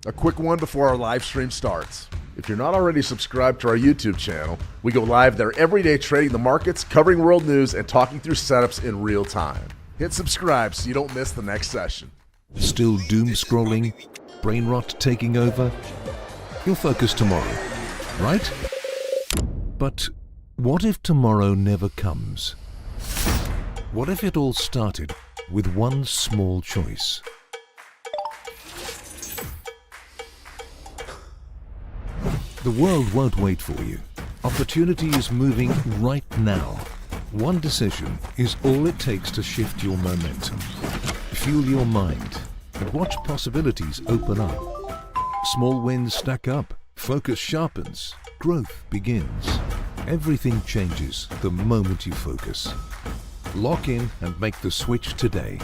A quick one before our live stream starts. If you're not already subscribed to our YouTube channel, we go live there every day trading the markets, covering world news, and talking through setups in real time. Hit subscribe so you don't miss the next session. Still doom scrolling? Brain rot taking over? You'll focus tomorrow, right? But what if tomorrow never comes? What if it all started with one small choice? The world won't wait for you. Opportunity is moving right now. One decision is all it takes to shift your momentum. Fuel your mind and watch possibilities open up. Small wins stack up, focus sharpens, growth begins. Everything changes the moment you focus. Lock in and make the switch today.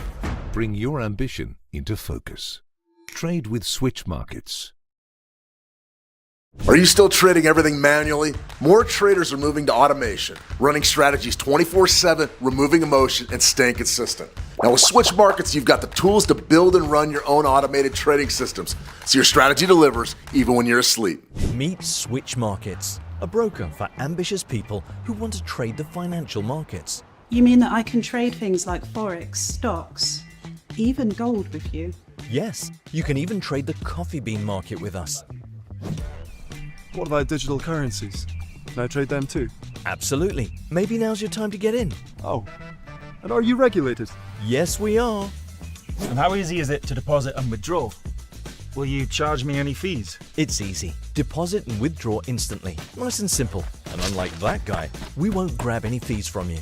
Bring your ambition into focus. Trade with switch markets. Are you still trading everything manually? More traders are moving to automation, running strategies 24/7, removing emotion, and staying consistent. Now with Switch Markets, you've got the tools to build and run your own automated trading systems, so your strategy delivers even when you're asleep. Meet Switch Markets, a broker for ambitious people who want to trade the financial markets. You mean that I can trade things like Forex, stocks, even gold with you? Yes, you can even trade the coffee bean market with us. What about digital currencies? Can I trade them too? Absolutely. Maybe now's your time to get in. Oh, and are you regulated? Yes, we are. And how easy is it to deposit and withdraw? Will you charge me any fees? It's easy. Deposit and withdraw instantly. Nice and simple. And unlike that guy, we won't grab any fees from you.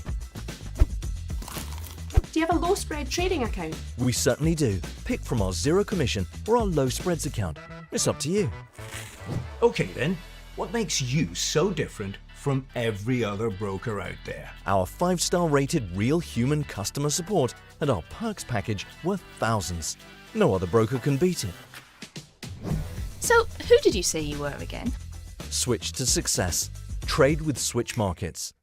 Do you have a low spread trading account? We certainly do. Pick from our zero commission or our low spreads account. It's up to you. Okay then, what makes you so different from every other broker out there? Our 5-star rated real human customer support and our perks package worth thousands. No other broker can beat it. So, who did you say you were again? Switch to success. Trade with Switch Markets.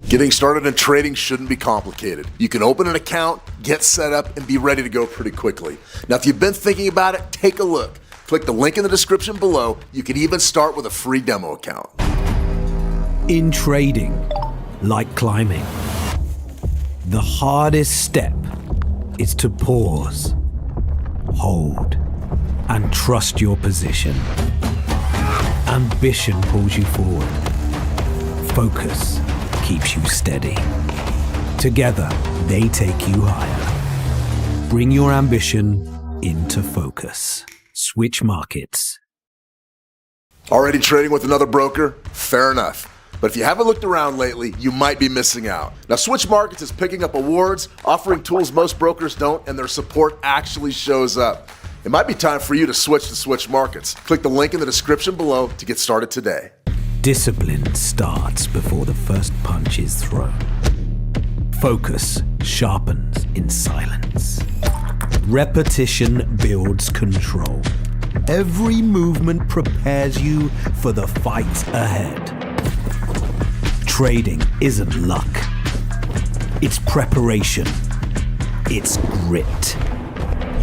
Getting started in trading shouldn't be complicated. You can open an account, get set up, and be ready to go pretty quickly. Now, if you've been thinking about it, take a look. Click the link in the description below. You can even start with a free demo account. In trading, like climbing, the hardest step is to pause, hold, and trust your position. Ambition pulls you forward. Focus keeps you steady. Together, they take you higher. Bring your ambition into focus. Switch Markets. Already trading with another broker? Fair enough. But if you haven't looked around lately, you might be missing out. Now, Switch Markets is picking up awards, offering tools most brokers don't, and their support actually shows up. It might be time for you to switch to Switch Markets. Click the link in the description below to get started today. Discipline starts before the first punch is thrown. Focus sharpens in silence. Repetition builds control. Every movement prepares you for the fight ahead. Trading isn't luck. It's preparation. It's grit.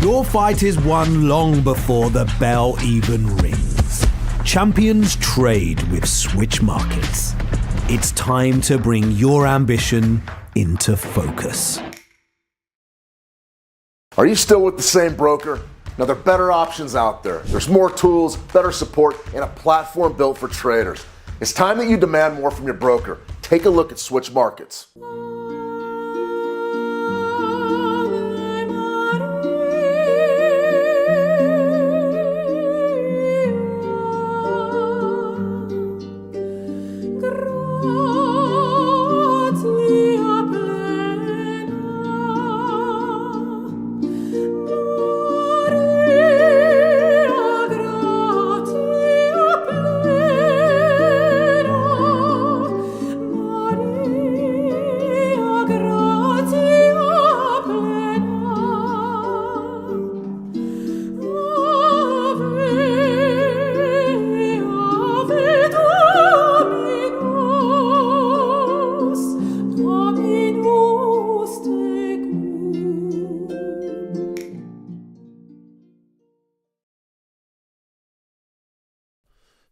Your fight is won long before the bell even rings. Champions trade with Switch Markets. It's time to bring your ambition into focus. Are you still with the same broker? Now, there are better options out there. There's more tools, better support, and a platform built for traders. It's time that you demand more from your broker. Take a look at Switch Markets.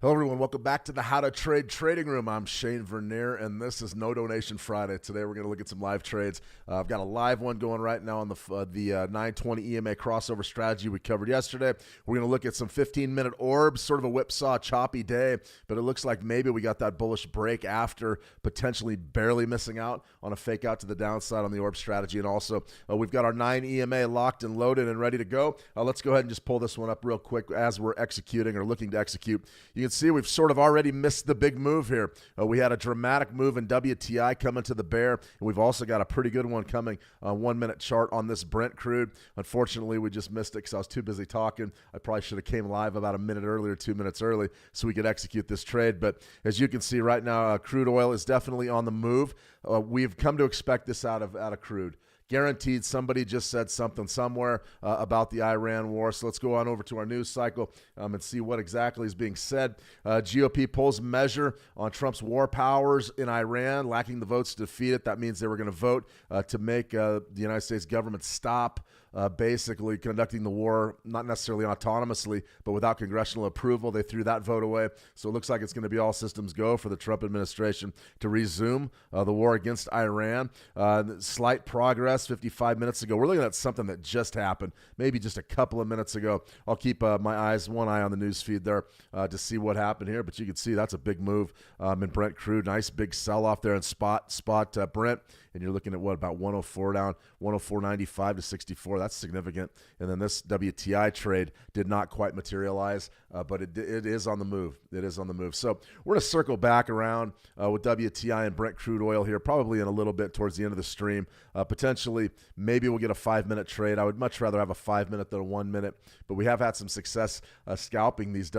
Hello, everyone. Welcome back to the How to Trade Trading Room. I'm Shane Vernier, and this is No Donation Friday. Today, we're going to look at some live trades. I've got a live one going right now on the 920 EMA crossover strategy we covered yesterday. We're going to look at some 15-minute orbs, sort of a whipsaw, choppy day, but it looks like maybe we got that bullish break after potentially barely missing out on a fake out to the downside on the orb strategy. And also, we've got our 9 EMA locked and loaded and ready to go. Let's go ahead and just pull this one up real quick as we're executing or looking to execute. You can see we've sort of already missed the big move here. We had a dramatic move in WTI coming to the bear, and we've also got a pretty good one coming, 1 minute chart on this Brent crude. Unfortunately, we just missed it because I was too busy talking. I probably should have came live about a minute earlier, 2 minutes early, so we could execute this trade. But as you can see right now, crude oil is definitely on the move. We've come to expect this out of crude. Guaranteed somebody just said something somewhere about the Iran war. So let's go on over to our news cycle and see what exactly is being said. GOP polls measure on Trump's war powers in Iran, lacking the votes to defeat it. That means they were going to vote to make the United States government stop basically conducting the war, not necessarily autonomously, but without congressional approval. They threw that vote away. So it looks like it's going to be all systems go for the Trump administration to resume the war against Iran. Slight progress 55 minutes ago. We're looking at something that just happened, maybe just a couple of minutes ago. I'll keep one eye on the news feed there to see what happened here. But you can see that's a big move in Brent crude. Nice big sell-off there in spot Brent. And you're looking at what, about 104 down, 104.95 to 64. That's significant. And then this WTI trade did not quite materialize, but it is on the move. It is on the move. So we're going to circle back around with WTI and Brent crude oil here, probably in a little bit towards the end of the stream. Potentially, maybe we'll get a 5-minute trade. I would much rather have a 5-minute than a 1 minute, but we have had some success scalping these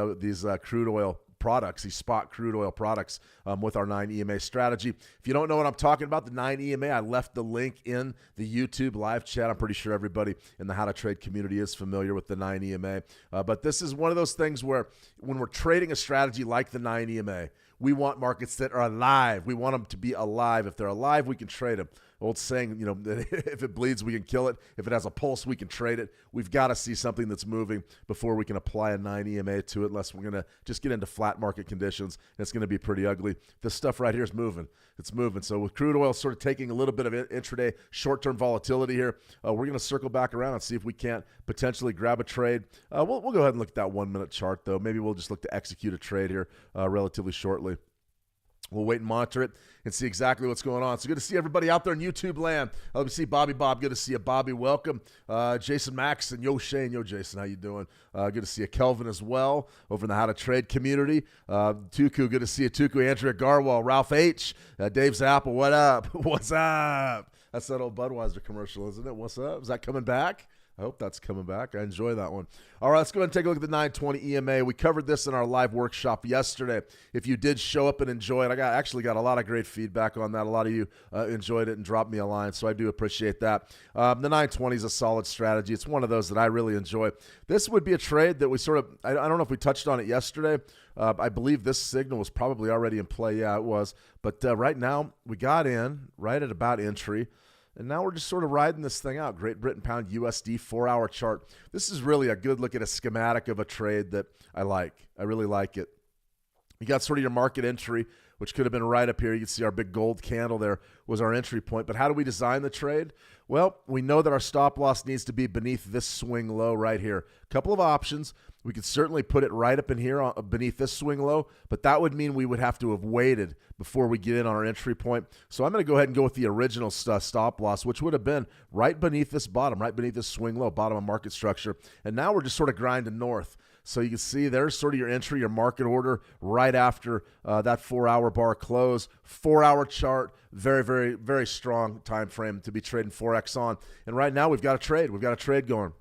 crude oil products, these spot crude oil products with our 9 EMA strategy. If you don't know what I'm talking about, the 9 EMA, I left the link in the YouTube live chat. I'm pretty sure everybody in the How to Trade community is familiar with the 9 EMA. But this is one of those things where when we're trading a strategy like the 9 EMA, we want markets that are alive. We want them to be alive. If they're alive, we can trade them. Old saying, if it bleeds, we can kill it. If it has a pulse, we can trade it. We've got to see something that's moving before we can apply a 9 EMA to it, unless we're going to just get into flat market conditions. And it's going to be pretty ugly. This stuff right here is moving. It's moving. So with crude oil sort of taking a little bit of intraday short-term volatility here, we're going to circle back around and see if we can't potentially grab a trade. We'll go ahead and look at that 1 minute chart, though. Maybe we'll just look to execute a trade here relatively shortly. We'll wait and monitor it and see exactly what's going on. So good to see everybody out there in YouTube land. Let me see Bobby Bob. Good to see you, Bobby. Welcome. Jason Max and yo Shane. Yo Jason, how you doing? Good to see you. Kelvin as well over in the How to Trade community. Tuku, good to see you. Tuku, Andrea Garwal, Ralph H, Dave Zappa. What up? What's up? That's that old Budweiser commercial, isn't it? What's up? Is that coming back? I hope that's coming back. I enjoy that one. All right, let's go ahead and take a look at the 920 EMA. We covered this in our live workshop yesterday. If you did show up and enjoy it, I actually got a lot of great feedback on that. A lot of you enjoyed it and dropped me a line, so I do appreciate that. The 920 is a solid strategy. It's one of those that I really enjoy. This would be a trade that we sort of, I don't know if we touched on it yesterday. I believe this signal was probably already in play. Yeah, it was. But right now, we got in right at about entry. And now we're just sort of riding this thing out. Great Britain Pound USD 4-hour chart. This is really a good look at a schematic of a trade that I like. I really like it. You got sort of your market entry, which could have been right up here. You can see our big gold candle there was our entry point. But how do we design the trade? Well, we know that our stop loss needs to be beneath this swing low right here. A couple of options. We could certainly put it right up in here beneath this swing low, but that would mean we would have to have waited before we get in on our entry point. So I'm going to go ahead and go with the original stop loss, which would have been right beneath this bottom, right beneath this swing low, bottom of market structure. And now we're just sort of grinding north. So you can see there's sort of your entry, your market order right after that 4-hour bar close. 4-hour chart, very, very, very strong time frame to be trading Forex on. And right now we've got a trade. We've got a trade going.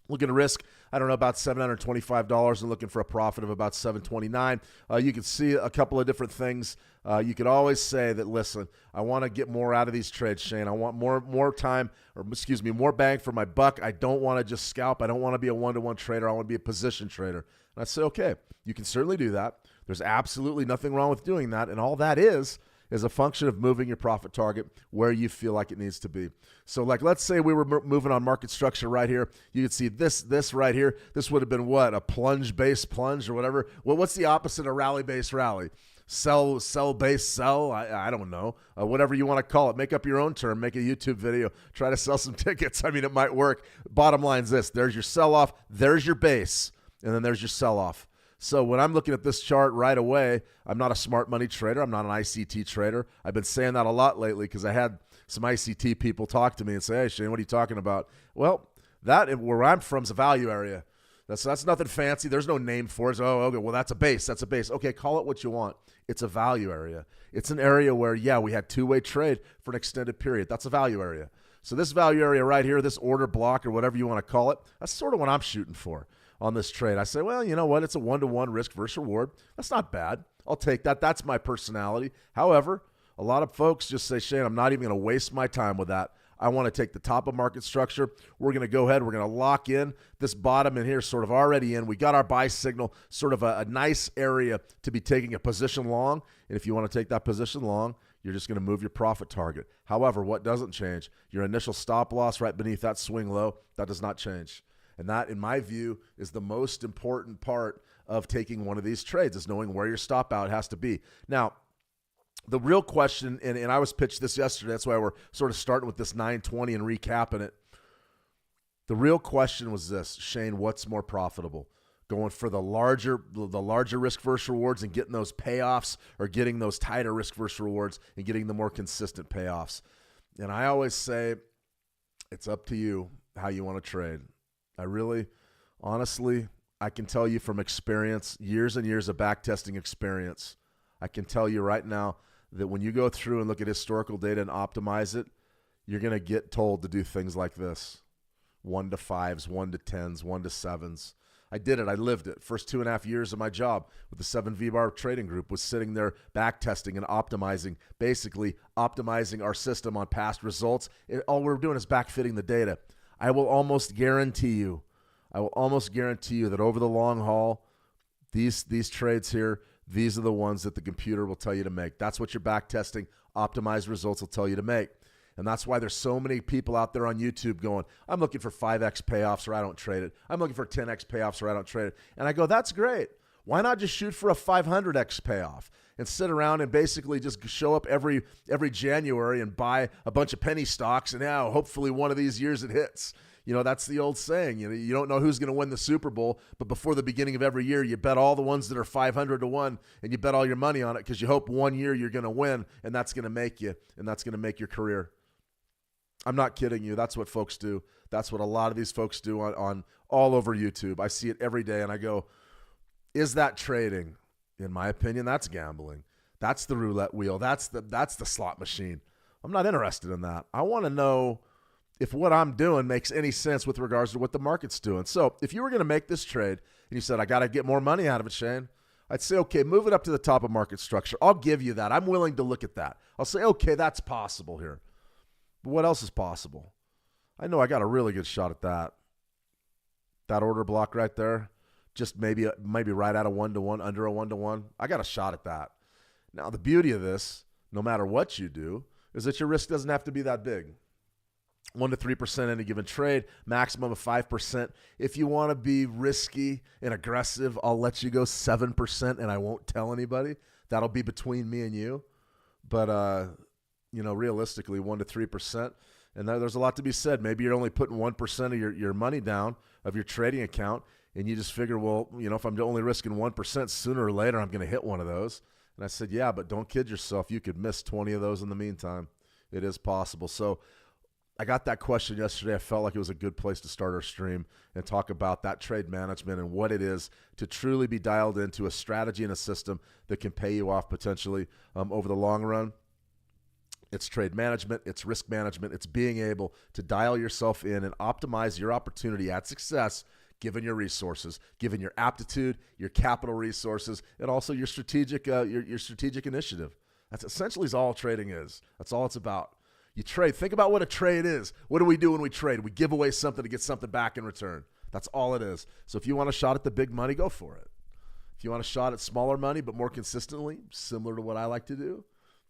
Looking to risk, I don't know, about $725 and looking for a profit of about $729. You can see a couple of different things. You could always say that, listen, I want to get more out of these trades, Shane. I want more time, or excuse me, more bang for my buck. I don't want to just scalp. I don't want to be a one-to-one trader. I want to be a position trader. And I say, okay, you can certainly do that. There's absolutely nothing wrong with doing that. And all that is is a function of moving your profit target where you feel like it needs to be. So like, let's say we were moving on market structure right here. You could see this right here. This would have been what? A plunge base plunge or whatever. Well, what's the opposite of rally base rally? Sell base sell. I don't know. Whatever you want to call it. Make up your own term. Make a YouTube video. Try to sell some tickets. I mean, it might work. Bottom line is this. There's your sell off. There's your base. And then there's your sell off. So when I'm looking at this chart right away, I'm not a smart money trader. I'm not an ICT trader. I've been saying that a lot lately because I had some ICT people talk to me and say, hey, Shane, what are you talking about? Well, that where I'm from is a value area. That's nothing fancy. There's no name for it. Oh, okay, well, that's a base. That's a base. Okay, call it what you want. It's a value area. It's an area where, yeah, we had two-way trade for an extended period. That's a value area. So this value area right here, this order block or whatever you want to call it, that's sort of what I'm shooting for on this trade. I say, well, you know what? It's a one-to-one risk versus reward. That's not bad. I'll take that. That's my personality. However, a lot of folks just say, Shane, I'm not even going to waste my time with that. I want to take the top of market structure. We're going to go ahead. We're going to lock in this bottom in here sort of already in. We got our buy signal, sort of a nice area to be taking a position long. And if you want to take that position long, you're just going to move your profit target. However, what doesn't change? Your initial stop loss right beneath that swing low, that does not change. And that, in my view, is the most important part of taking one of these trades, is knowing where your stop out has to be. Now, the real question, and I was pitched this yesterday, that's why we're sort of starting with this 920 and recapping it. The real question was this, Shane, what's more profitable? Going for the larger risk versus rewards and getting those payoffs, or getting those tighter risk versus rewards and getting the more consistent payoffs? And I always say, it's up to you how you want to trade. I really, honestly, I can tell you from experience, years and years of backtesting experience, I can tell you right now that when you go through and look at historical data and optimize it, you're going to get told to do things like this. 1 to 5s, 1 to 10s, 1 to 7s. I did it. I lived it. First 2.5 years of my job with the 7 V-Bar trading group was sitting there backtesting and optimizing, basically optimizing our system on past results. All we're doing is backfitting the data. I will almost guarantee you that over the long haul, these trades here, these are the ones that the computer will tell you to make. That's what your backtesting optimized results will tell you to make. And that's why there's so many people out there on YouTube going, I'm looking for 5x payoffs or I don't trade it. I'm looking for 10x payoffs or I don't trade it. And I go, that's great. Why not just shoot for a 500x payoff and sit around and basically just show up every January and buy a bunch of penny stocks, and now hopefully one of these years it hits. You know, that's the old saying. You don't know who's going to win the Super Bowl, but before the beginning of every year, you bet all the ones that are 500 to 1, and you bet all your money on it because you hope one year you're going to win, and that's going to make you, and that's going to make your career. I'm not kidding you. That's what folks do. That's what a lot of these folks do on all over YouTube. I see it every day, and I go, is that trading? In my opinion, that's gambling. That's the roulette wheel. That's the slot machine. I'm not interested in that. I want to know if what I'm doing makes any sense with regards to what the market's doing. So if you were going to make this trade and you said, I got to get more money out of it, Shane, I'd say, okay, move it up to the top of market structure. I'll give you that. I'm willing to look at that. I'll say, okay, that's possible here. But what else is possible? I know I got a really good shot at that. That order block right there, just maybe right at a 1-to-1, under a 1-to-1. I got a shot at that. Now, the beauty of this, no matter what you do, is that your risk doesn't have to be that big. 1 to 3% any given trade, maximum of 5%. If you want to be risky and aggressive, I'll let you go 7%, and I won't tell anybody. That'll be between me and you. But, realistically, 1 to 3%. And there's a lot to be said. Maybe you're only putting 1% of your money down of your trading account, and you just figure, well, if I'm only risking 1%, sooner or later I'm going to hit one of those. And I said, yeah, but don't kid yourself. You could miss 20 of those in the meantime. It is possible. So I got that question yesterday. I felt like it was a good place to start our stream and talk about that trade management and what it is to truly be dialed into a strategy and a system that can pay you off potentially over the long run. It's trade management, it's risk management, it's being able to dial yourself in and optimize your opportunity at success given your resources, given your aptitude, your capital resources, and also your strategic initiative. That's essentially all trading is. That's all it's about. You trade. Think about what a trade is. What do we do when we trade? We give away something to get something back in return. That's all it is. So if you want a shot at the big money, go for it. If you want a shot at smaller money but more consistently, similar to what I like to do,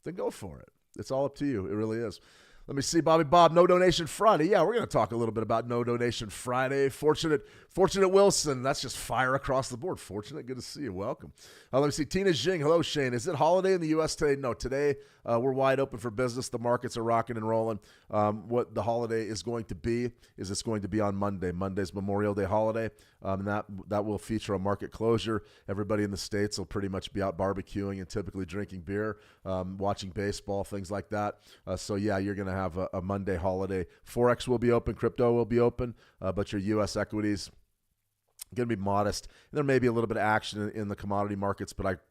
then go for it. It's all up to you. It really is. Let me see, Bobby Bob, No Donation Friday. Yeah, we're going to talk a little bit about No Donation Friday. Fortunate Wilson, that's just fire across the board. Fortunate, good to see you. Welcome. Let me see, Tina Jing. Hello, Shane. Is it holiday in the U.S. today? No, today we're wide open for business. The markets are rocking and rolling. What the holiday is going to be is it's going to be on Monday. Monday's Memorial Day holiday, and that will feature a market closure. Everybody in the States will pretty much be out barbecuing and typically drinking beer, watching baseball, things like that. So, yeah, you're going to have a Monday holiday. Forex will be open. Crypto will be open, but your U.S. equities going to be modest. And there may be a little bit of action in the commodity markets, but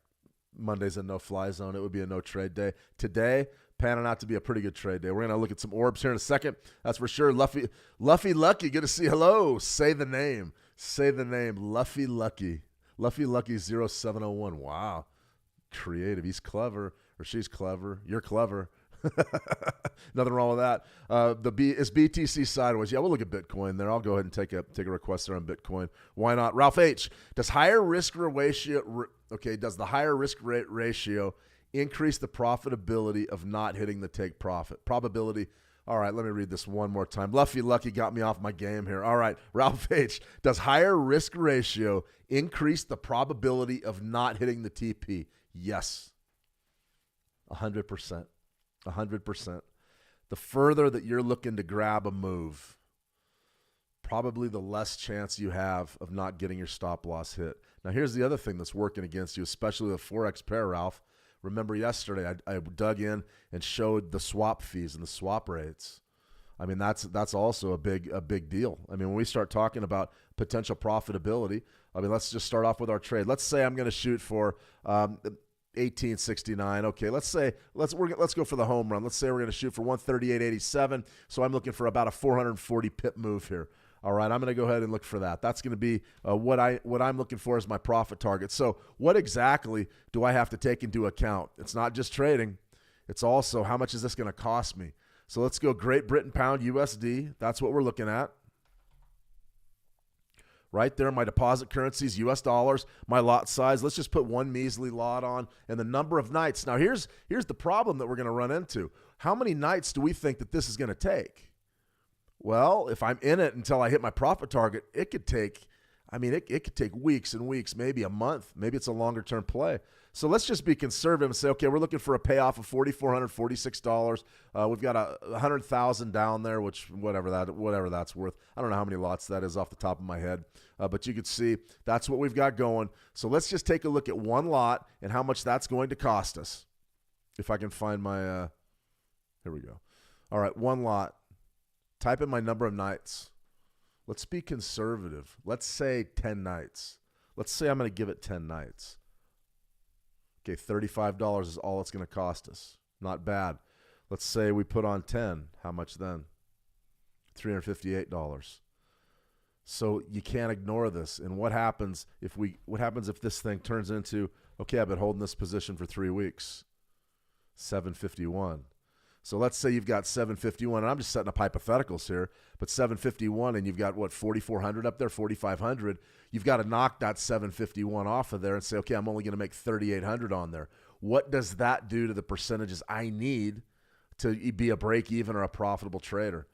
Monday's a no-fly zone. It would be a no-trade day. Today, panning out to be a pretty good trade day. We're going to look at some orbs here in a second. That's for sure. Luffy Lucky, good to see. Hello. Say the name. Luffy Lucky. Luffy Lucky 0701. Wow. Creative. He's clever, or she's clever. You're clever. Nothing wrong with that. Is BTC sideways? Yeah, we'll look at Bitcoin there. I'll go ahead and take a request there on Bitcoin. Why not? Ralph H. Does the higher risk rate ratio increase the profitability of not hitting the take profit? Probability. All right, let me read this one more time. Luffy Lucky got me off my game here. All right, Ralph H. Does higher risk ratio increase the probability of not hitting the TP? Yes. 100%. 100%. The further that you're looking to grab a move, probably the less chance you have of not getting your stop loss hit. Now, here's the other thing that's working against you, especially the Forex pair, Ralph. Remember yesterday I dug in and showed the swap fees and the swap rates. I mean, that's also a big deal. I mean, when we start talking about potential profitability, I mean, let's just start off with our trade. Let's say I'm going to shoot for 1869. Okay, let's go for the home run. Let's say we're going to shoot for 138.87. So I'm looking for about a 440 pip move here. All right, I'm going to go ahead and look for that. That's going to be what I'm looking for as my profit target. So what exactly do I have to take into account? It's not just trading. It's also how much is this going to cost me? So let's go Great Britain pound USD. That's what we're looking at. Right there, my deposit currencies, US dollars, my lot size. Let's just put one measly lot on, and the number of nights. Now, here's the problem that we're going to run into. How many nights do we think that this is going to take? Well, if I'm in it until I hit my profit target, it could take weeks and weeks, maybe a month. Maybe it's a longer-term play. So let's just be conservative and say, okay, we're looking for a payoff of $4,446. We've got $100,000 down there, which whatever that's worth. I don't know how many lots that is off the top of my head, but you can see that's what we've got going. So let's just take a look at one lot and how much that's going to cost us. If I can find my, here we go. All right, one lot. Type in my number of nights. Let's be conservative. Let's say 10 nights. Let's say I'm going to give it 10 nights. Okay, $35 is all it's going to cost us. Not bad. Let's say we put on 10. How much then? $358. So you can't ignore this. And what happens if this thing turns into, okay, I've been holding this position for 3 weeks? $751. So let's say you've got 751, and I'm just setting up hypotheticals here, but 751, and you've got, 4,400 up there, 4,500. You've got to knock that 751 off of there and say, okay, I'm only going to make 3,800 on there. What does that do to the percentages I need to be a break-even or a profitable trader?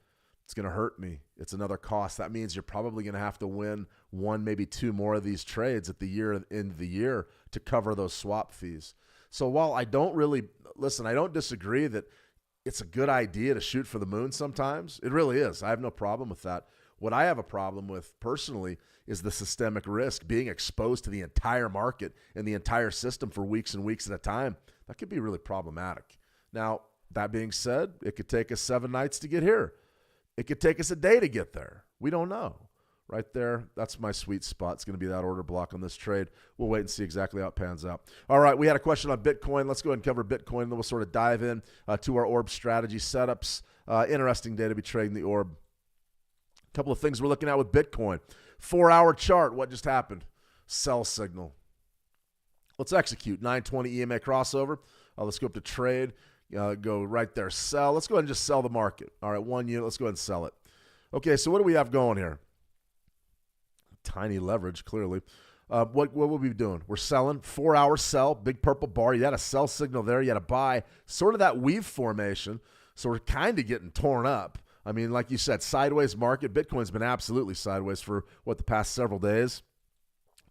It's going to hurt me. It's another cost. That means you're probably going to have to win one, maybe two more of these trades at the end of the year to cover those swap fees. So while I don't disagree that it's a good idea to shoot for the moon sometimes. It really is. I have no problem with that. What I have a problem with personally is the systemic risk, being exposed to the entire market and the entire system for weeks and weeks at a time. That could be really problematic. Now, that being said, it could take us 7 nights to get here. It could take us a day to get there. We don't know. Right there, that's my sweet spot. It's going to be that order block on this trade. We'll wait and see exactly how it pans out. All right, we had a question on Bitcoin. Let's go ahead and cover Bitcoin, and then we'll sort of dive in to our orb strategy setups. Interesting day to be trading the orb. A couple of things we're looking at with Bitcoin. 4-hour chart, what just happened? Sell signal. Let's execute. 920 EMA crossover. Let's go up to trade. Go right there, sell. Let's go ahead and just sell the market. All right, 1 unit. Let's go ahead and sell it. Okay, so what do we have going here? Tiny leverage, clearly. What will we be doing? We're selling. 4-hour sell, big purple bar. You had a sell signal there. You had a buy. Sort of that weave formation. So we're kind of getting torn up. I mean, like you said, sideways market. Bitcoin's been absolutely sideways for, the past several days.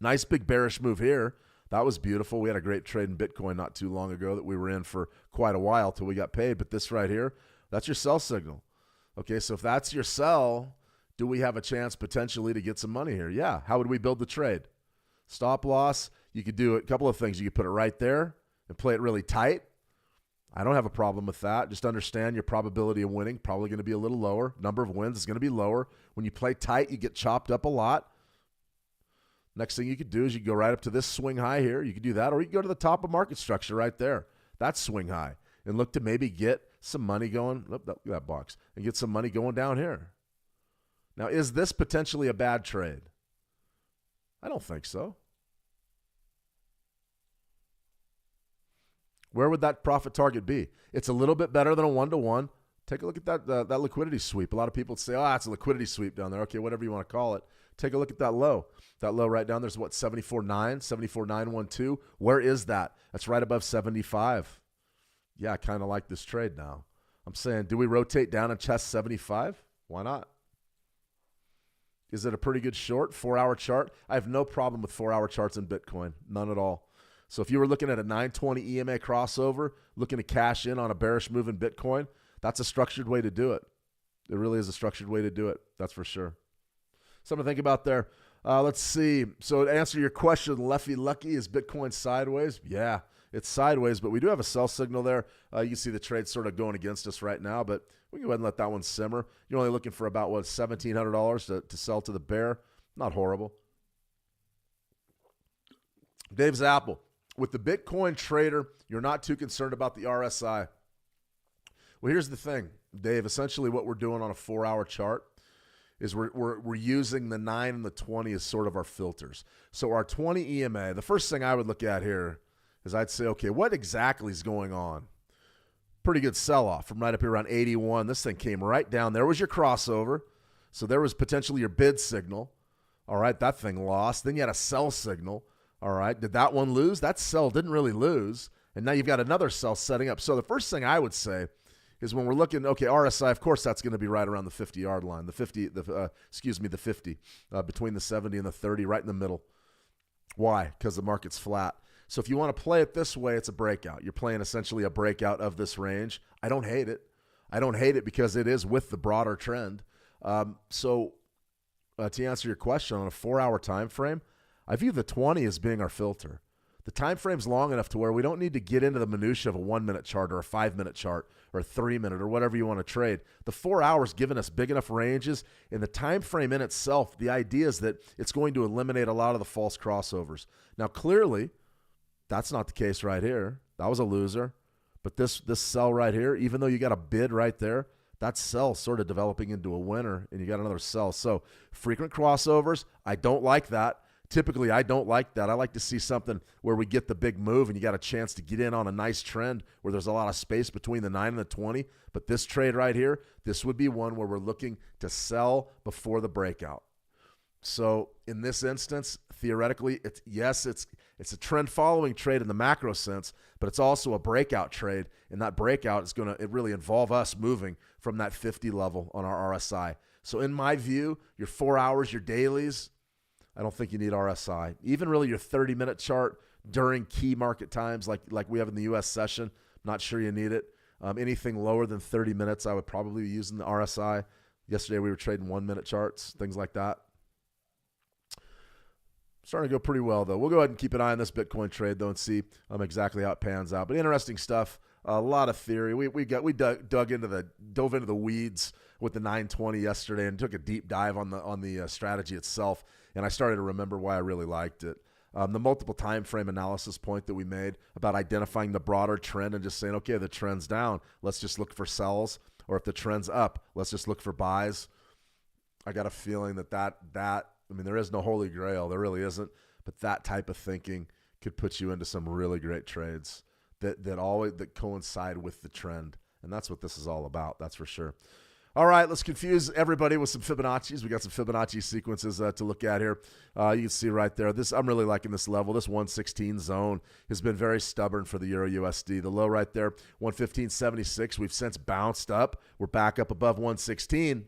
Nice big bearish move here. That was beautiful. We had a great trade in Bitcoin not too long ago that we were in for quite a while till we got paid. But this right here, that's your sell signal. Okay, so if that's your sell, do we have a chance potentially to get some money here? Yeah. How would we build the trade? Stop loss, you could do a couple of things. You could put it right there and play it really tight. I don't have a problem with that. Just understand your probability of winning probably going to be a little lower. Number of wins is going to be lower. When you play tight, you get chopped up a lot. Next thing you could do is you go right up to this swing high here. You could do that, or you can go to the top of market structure right there. That's swing high. And look to maybe get some money going. Look at that box. And get some money going down here. Now, is this potentially a bad trade? I don't think so. Where would that profit target be? It's a little bit better than a 1-to-1. Take a look at that liquidity sweep. A lot of people say, oh, it's a liquidity sweep down there. Okay, whatever you want to call it. Take a look at that low. That low right down there's what, 74.9, 74.912. Where is that? That's right above 75. Yeah, I kind of like this trade now. I'm saying, do we rotate down and test 75? Why not? Is it a pretty good short, 4-hour chart? I have no problem with 4-hour charts in Bitcoin. None at all. So if you were looking at a 920 EMA crossover, looking to cash in on a bearish move in Bitcoin, that's a structured way to do it. It really is a structured way to do it. That's for sure. Something to think about there. Let's see. So to answer your question, Leffy Lucky, is Bitcoin sideways? Yeah, it's sideways, but we do have a sell signal there. You can see the trade sort of going against us right now, but we can go ahead and let that one simmer. You're only looking for about, $1,700 to sell to the bear. Not horrible. Dave's Apple. With the Bitcoin trader, you're not too concerned about the RSI. Well, here's the thing, Dave. Essentially what we're doing on a 4-hour chart is we're using the 9 and the 20 as sort of our filters. So our 20 EMA, the first thing I would look at here is I'd say, okay, what exactly is going on? Pretty good sell-off from right up here around 81. This thing came right down. There was your crossover. So there was potentially your bid signal. All right, that thing lost. Then you had a sell signal. All right, did that one lose? That sell didn't really lose. And now you've got another sell setting up. So the first thing I would say is when we're looking, okay, RSI, of course, that's going to be right around the 50-yard line, the 50, between the 70 and the 30, right in the middle. Why? Because the market's flat. So if you want to play it this way, it's a breakout. You're playing essentially a breakout of this range. I don't hate it. I don't hate it because it is with the broader trend. To answer your question, on a 4-hour time frame, I view the 20 as being our filter. The time frame's long enough to where we don't need to get into the minutia of a 1-minute chart or a 5-minute chart or a 3-minute or whatever you want to trade. The 4 hours giving us big enough ranges, and the time frame in itself, the idea is that it's going to eliminate a lot of the false crossovers. Now, clearly, that's not the case right here. That was a loser. But this sell right here, even though you got a bid right there, that sell sort of developing into a winner, and you got another sell. So frequent crossovers, I don't like that. Typically, I don't like that. I like to see something where we get the big move and you got a chance to get in on a nice trend where there's a lot of space between the 9 and the 20. But this trade right here, this would be one where we're looking to sell before the breakout. So in this instance, theoretically, it's a trend following trade in the macro sense, but it's also a breakout trade. And that breakout is going to really involve us moving from that 50 level on our RSI. So in my view, your 4 hours, your dailies, I don't think you need RSI. Even really your 30-minute chart during key market times like we have in the U.S. session, not sure you need it. Anything lower than 30 minutes, I would probably be using the RSI. Yesterday we were trading 1-minute charts, things like that. Starting to go pretty well, though. We'll go ahead and keep an eye on this Bitcoin trade, though, and see exactly how it pans out. But interesting stuff. A lot of theory. We dove into the weeds with the 920 yesterday and took a deep dive on the strategy itself. And I started to remember why I really liked it. The multiple time frame analysis point that we made about identifying the broader trend and just saying, okay, the trend's down, let's just look for sells, or if the trend's up, let's just look for buys. I got a feeling that I mean, there is no holy grail, there really isn't, but that type of thinking could put you into some really great trades that coincide with the trend, and that's what this is all about. That's for sure. All right, let's confuse everybody with some Fibonacci's. We got some Fibonacci sequences to look at here. You can see right there. I'm really liking this level. This 116 zone has been very stubborn for the Euro USD. The low right there, 115.76. We've since bounced up. We're back up above 116. And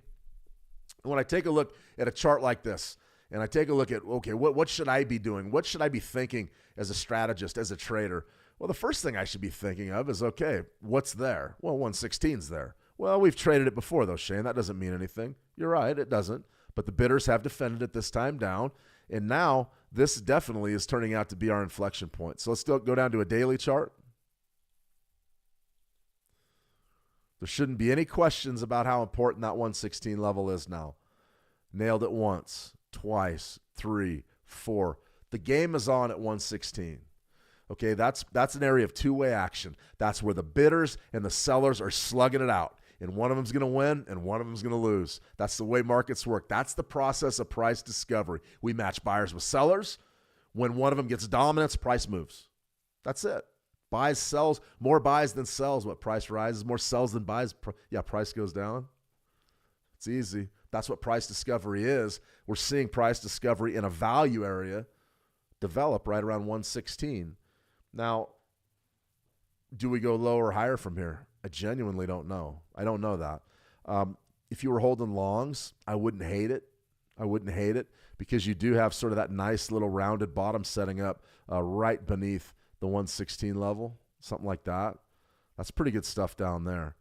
when I take a look at a chart like this, and I take a look at, okay, what should I be doing? What should I be thinking as a strategist, as a trader? Well, the first thing I should be thinking of is, okay, what's there? Well, 116's there. Well, we've traded it before, though, Shane. That doesn't mean anything. You're right, it doesn't. But the bidders have defended it this time down. And now this definitely is turning out to be our inflection point. So let's go down to a daily chart. There shouldn't be any questions about how important that 116 level is now. Nailed it once, twice, 3, 4. The game is on at 116. Okay, that's an area of two-way action. That's where the bidders and the sellers are slugging it out. And one of them's going to win and one of them's going to lose. That's the way markets work. That's the process of price discovery. We match buyers with sellers. When one of them gets dominance, price moves. That's it. Buys, sells, more buys than sells. What, price rises? More sells than buys? Price goes down. It's easy. That's what price discovery is. We're seeing price discovery in a value area develop right around 116. Now, do we go lower or higher from here? I genuinely don't know. I don't know that. If you were holding longs, I wouldn't hate it. I wouldn't hate it because you do have sort of that nice little rounded bottom setting up right beneath the 116 level, something like that. That's pretty good stuff down there.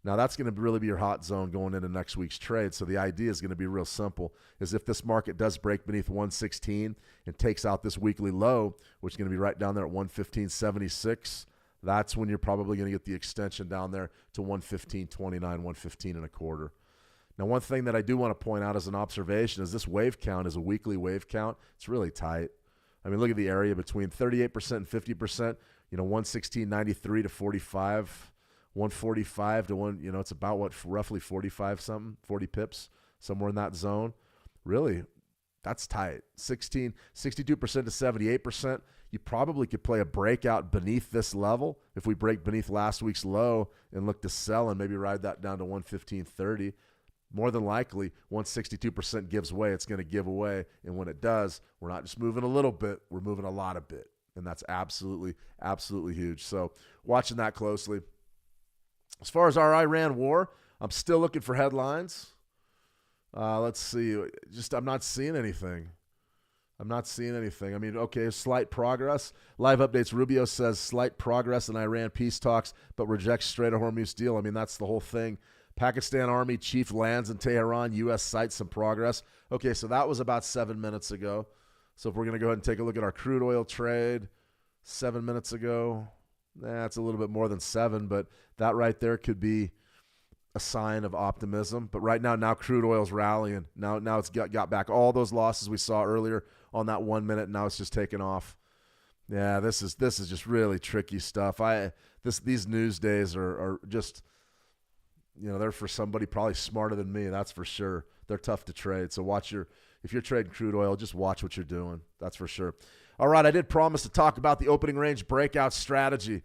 Now, that's going to really be your hot zone going into next week's trade. So the idea is going to be real simple, is if this market does break beneath 116 and takes out this weekly low, which is going to be right down there at 115.76, that's when you're probably going to get the extension down there to 115.29, 115 and a quarter. Now, one thing that I do want to point out as an observation is this wave count is a weekly wave count. It's really tight. I mean, look at the area between 38% and 50%, 116.93 to 45, 145 to 1, it's about what, roughly 45 something, 40 pips, somewhere in that zone. Really, that's tight. 62% to 78%. You probably could play a breakout beneath this level if we break beneath last week's low and look to sell and maybe ride that down to 115.30. More than likely, 162% gives way. It's going to give away. And when it does, we're not just moving a little bit, we're moving a lot of bit. And that's absolutely, absolutely huge. So watching that closely. As far as our Iran war, I'm still looking for headlines. Let's see. I'm not seeing anything. I mean, okay, slight progress. Live updates. Rubio says slight progress in Iran peace talks, but rejects Strait of Hormuz deal. I mean, that's the whole thing. Pakistan Army chief lands in Tehran. U.S. cites some progress. Okay, so that was about 7 minutes ago. So if we're going to go ahead and take a look at our crude oil trade 7 minutes ago, that's a little bit more than 7, but that right there could be a sign of optimism. But right now crude oil's rallying. Now it's got back all those losses we saw earlier on that 1 minute. Now it's just taken off. Yeah, this is just really tricky stuff. These news days are just, they're for somebody probably smarter than me. That's for sure. They're tough to trade. So if you're trading crude oil, just watch what you're doing. That's for sure. All right, I did promise to talk about the opening range breakout strategy.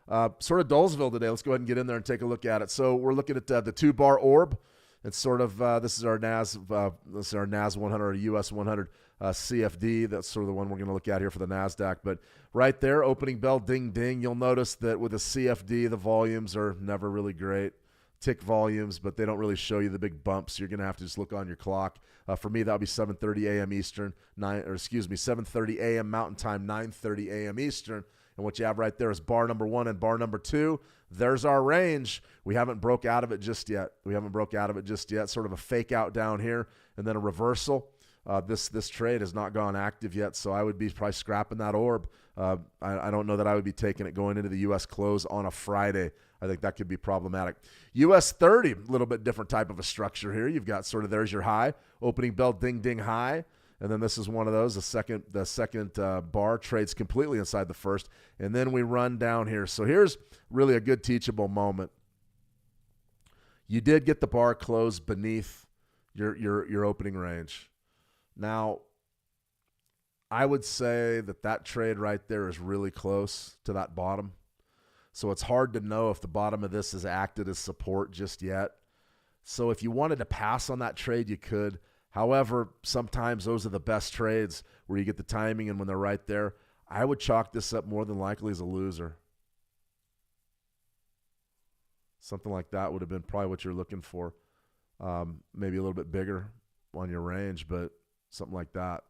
Sort of Dolesville today. Let's go ahead and get in there and take a look at it. So we're looking at the 2-bar orb. It's sort of this is our NAS 100 or US 100 CFD. That's sort of the one we're going to look at here for the NASDAQ. But right there, opening bell, ding, ding. You'll notice that with a CFD, the volumes are never really great. Tick volumes, but they don't really show you the big bumps. You're going to have to just look on your clock. For me, that'll be 7:30 a.m. Eastern, 7:30 a.m. Mountain Time, 9:30 a.m. Eastern. And what you have right there is bar number 1 and bar number 2. There's our range. We haven't broke out of it just yet. Sort of a fake out down here and then a reversal. This trade has not gone active yet, so I would be probably scrapping that orb. I don't know that I would be taking it going into the U.S. close on a Friday. I think that could be problematic. U.S. 30, a little bit different type of a structure here. You've got sort of there's your high, opening bell, ding, ding, high. And then this is one of those. The second bar trades completely inside the first. And then we run down here. So here's really a good teachable moment. You did get the bar closed beneath your opening range. Now, I would say that trade right there is really close to that bottom. So it's hard to know if the bottom of this has acted as support just yet. So if you wanted to pass on that trade, you could. However, sometimes those are the best trades where you get the timing and when they're right there. I would chalk this up more than likely as a loser. Something like that would have been probably what you're looking for. Maybe a little bit bigger on your range, but something like that.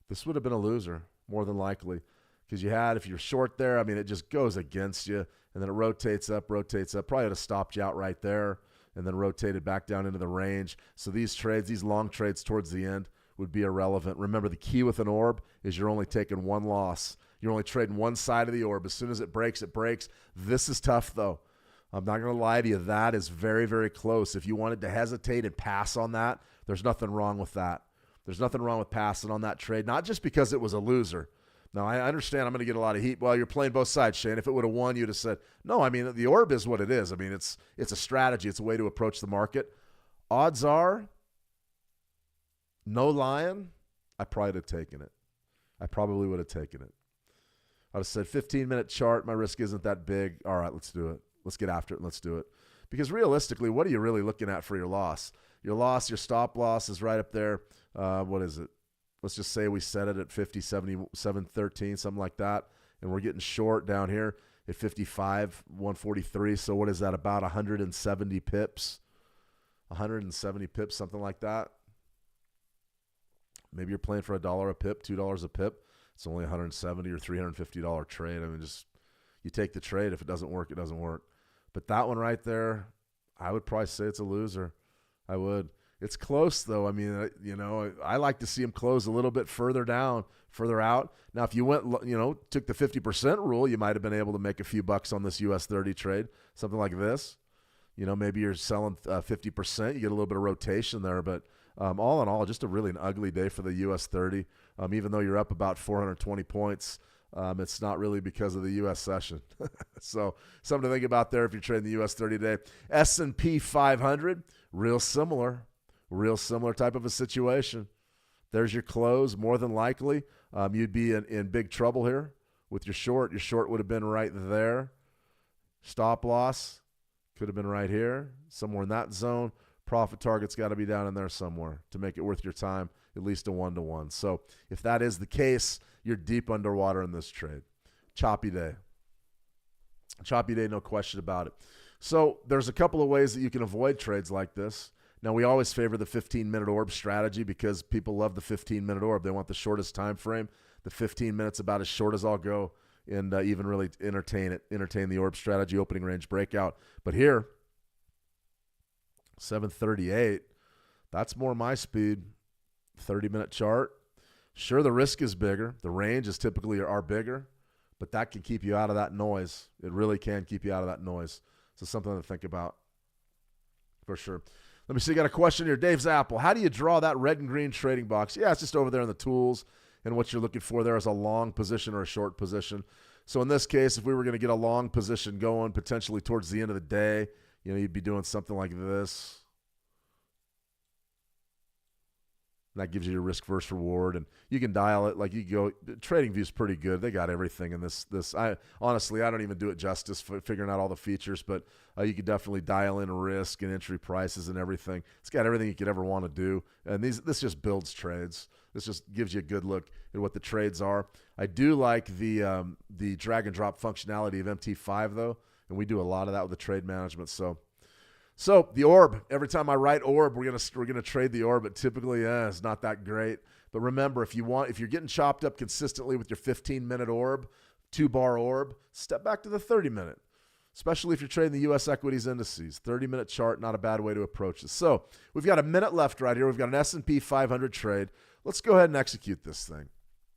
This would have been a loser, more than likely. Because you had, if you're short there, I mean, it just goes against you, and then it rotates up. Probably would have stopped you out right there, and then rotated back down into the range. So these trades, these long trades towards the end would be irrelevant. Remember, the key with an orb is you're only taking one loss. You're only trading one side of the orb. As soon as it breaks, it breaks. This is tough, though. I'm not going to lie to you. That is very, very close. If you wanted to hesitate and pass on that, there's nothing wrong with that. There's nothing wrong with passing on that trade, not just because it was a loser. Now, I understand I'm going to get a lot of heat. Well, you're playing both sides, Shane. If it would have won, you'd have said, no, I mean, the orb is what it is. I mean, it's a strategy. It's a way to approach the market. Odds are, no lying, I probably would have taken it. I probably would have taken it. I would have said 15-minute chart. My risk isn't that big. All right, let's do it. Let's get after it and let's do it. Because realistically, what are you really looking at for your loss? Your loss, your stop loss is right up there. What is it? Let's just say we set it at 50, 77, 13, something like that. And we're getting short down here at 55, 143. So what is that? About 170 pips. 170 pips, something like that. Maybe you're playing for $1 a pip, $2 a pip. It's only $170 or $350 trade. I mean, just you take the trade. If it doesn't work, it doesn't work. But that one right there, I would probably say it's a loser. I would. It's close, though. I mean, I like to see them close a little bit further down, further out. Now, if you went, took the 50% rule, you might have been able to make a few bucks on this US 30 trade, something like this. Maybe you're selling 50%. You get a little bit of rotation there, but all in all, just an ugly day for the US 30. Even though you're up about 420 points, it's not really because of the U.S. session. So something to think about there if you're trading the U.S. 30 day. S&P 500, real similar type of a situation. There's your close. More than likely, you'd be in big trouble here with your short. Your short would have been right there. Stop loss could have been right here, somewhere in that zone. Profit target's got to be down in there somewhere to make it worth your time, at least a 1-to-1. So if that is the case, you're deep underwater in this trade. Choppy day. Choppy day, no question about it. So there's a couple of ways that you can avoid trades like this. Now, we always favor the 15-minute orb strategy because people love the 15-minute orb. They want the shortest time frame. The 15 minutes about as short as I'll go and even really entertain the orb strategy, opening range breakout. But here, 738, that's more my speed. 30-minute chart. Sure, the risk is bigger. The range is typically are bigger, but that can keep you out of that noise. It really can keep you out of that noise. So something to think about for sure. Let me see. I got a question here. Dave's Apple. How do you draw that red and green trading box? Yeah, it's just over there in the tools, and what you're looking for there is a long position or a short position. So in this case, if we were going to get a long position going potentially towards the end of the day, you'd be doing something like this. That gives you your risk versus reward, and you can dial it like you go. TradingView's pretty good. They got everything in this. I honestly, I don't even do it justice for figuring out all the features, but you could definitely dial in risk and entry prices and everything. It's got everything you could ever want to do, and this just builds trades. This just gives you a good look at what the trades are. I do like the drag and drop functionality of MT5 though, and we do a lot of that with the trade management. So the orb, every time I write orb, we're gonna trade the orb, but typically it's not that great. But remember, if you're getting chopped up consistently with your 15-minute orb, 2-bar orb, step back to the 30-minute, especially if you're trading the U.S. equities indices. 30-minute chart, not a bad way to approach this. So we've got a minute left right here. We've got an S&P 500 trade. Let's go ahead and execute this thing.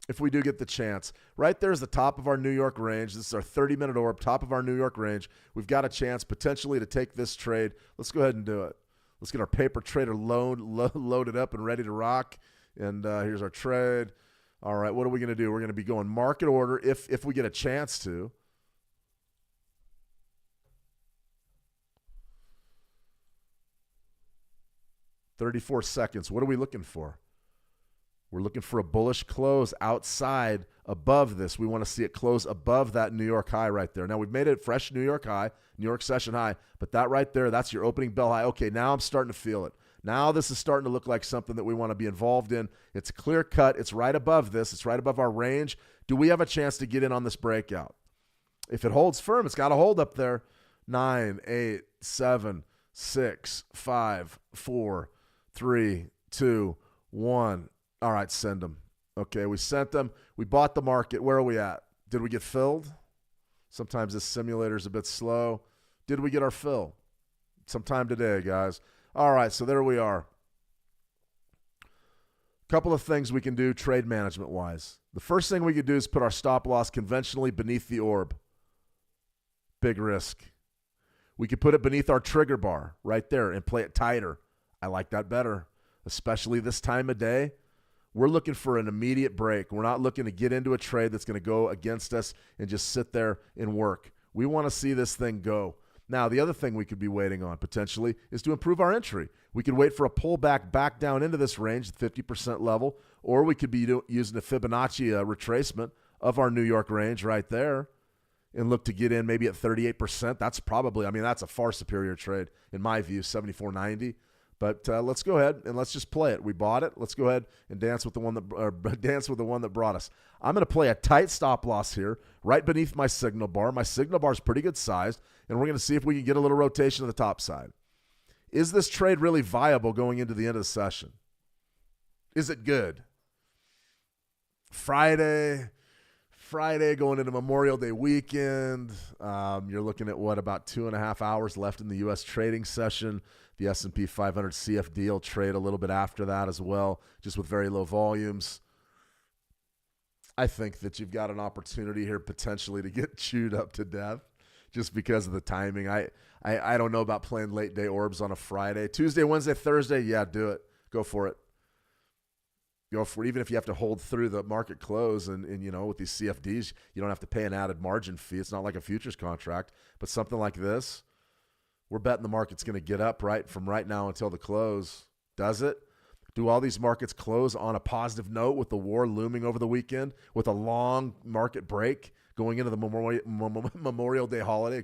If we do get the chance. Right there is the top of our New York range. This is our 30-minute orb, top of our New York range. We've got a chance potentially to take this trade. Let's go ahead and do it. Let's get our paper trader loaded up and ready to rock. And here's our trade. All right, what are we going to do? We're going to be going market order if we get a chance to. $34 seconds. What are we looking for? We're looking for a bullish close outside above this. We want to see it close above that New York high right there. Now, we've made it a fresh New York high, New York session high, but that right there, that's your opening bell high. Okay, now I'm starting to feel it. Now this is starting to look like something that we want to be involved in. It's clear cut. It's right above this. It's right above our range. Do we have a chance to get in on this breakout? If it holds firm, it's got to hold up there. 9, 8, 7, 6, 5, 4, 3, 2, 1. All right, send them. Okay, we sent them. We bought the market. Where are we at? Did we get filled? Sometimes this simulator's a bit slow. Did we get our fill? Sometime today, guys. All right, so there we are. Couple of things we can do trade management-wise. The first thing we could do is put our stop loss conventionally beneath the orb. Big risk. We could put it beneath our trigger bar right there and play it tighter. I like that better, especially this time of day. We're looking for an immediate break. We're not looking to get into a trade that's going to go against us and just sit there and work. We want to see this thing go. Now, the other thing we could be waiting on potentially is to improve our entry. We could wait for a pullback back down into this range, the 50% level, or we could be using a Fibonacci retracement of our New York range right there and look to get in maybe at 38%. That's probably, that's a far superior trade in my view, 74.90. But let's go ahead and let's just play it. We bought it. Let's go ahead and dance with the one that brought us. I'm going to play a tight stop loss here, right beneath my signal bar. My signal bar is pretty good sized, and we're going to see if we can get a little rotation to the top side. Is this trade really viable going into the end of the session? Is it good? Friday going into Memorial Day weekend. You're looking at about 2.5 hours left in the U.S. trading session. The S&P 500 CFD will trade a little bit after that as well, just with very low volumes. I think that you've got an opportunity here potentially to get chewed up to death just because of the timing. I don't know about playing late day orbs on a Friday. Tuesday, Wednesday, Thursday, yeah, do it. Go for it. Go for it. Even if you have to hold through the market close and with these CFDs, you don't have to pay an added margin fee. It's not like a futures contract, but something like this, we're betting the market's going to get up from right now until the close. Does it? Do all these markets close on a positive note with the war looming over the weekend, with a long market break going into the Memorial Day holiday?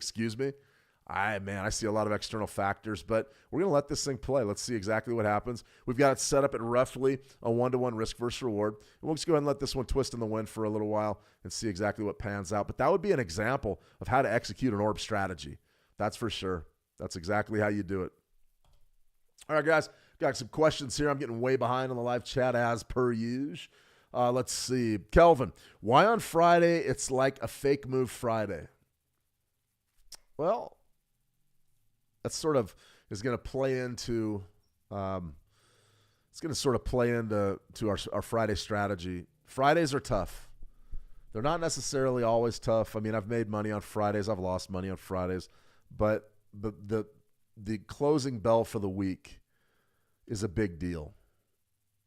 I see a lot of external factors, but we're going to let this thing play. Let's see exactly what happens. We've got it set up at roughly a 1-to-1 risk versus reward. And we'll just go ahead and let this one twist in the wind for a little while and see exactly what pans out. But that would be an example of how to execute an orb strategy. That's for sure. That's exactly how you do it. All right, guys, got some questions here. I'm getting way behind on the live chat as per usual. Let's see. Kelvin, why on Friday it's like a fake move Friday? Well, that sort of is going to play into it's going to sort of play into our Friday strategy. Fridays are tough. They're not necessarily always tough. I've made money on Fridays. I've lost money on Fridays. But the closing bell for the week is a big deal.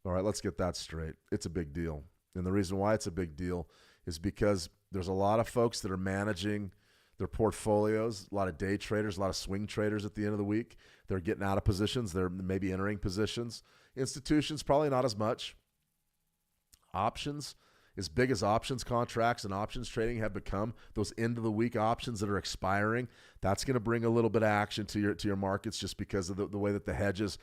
All right, let's get that straight. It's a big deal. And the reason why it's a big deal is because there's a lot of folks that are managing their portfolios, a lot of day traders, a lot of swing traders at the end of the week. They're getting out of positions. They're maybe entering positions. Institutions, probably not as much. Options, as big as options contracts and options trading have become, those end-of-the-week options that are expiring, that's going to bring a little bit of action to your markets just because of the way that the hedgers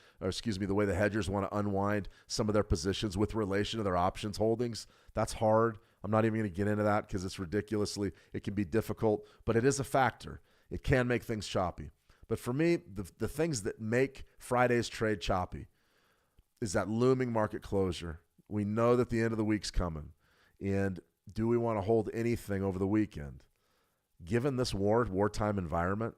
want to unwind some of their positions with relation to their options holdings. That's hard. I'm not even going to get into that because it can be difficult, but it is a factor. It can make things choppy. But for me, the things that make Friday's trade choppy is that looming market closure. We know that the end of the week's coming. And do we want to hold anything over the weekend? Given this wartime environment,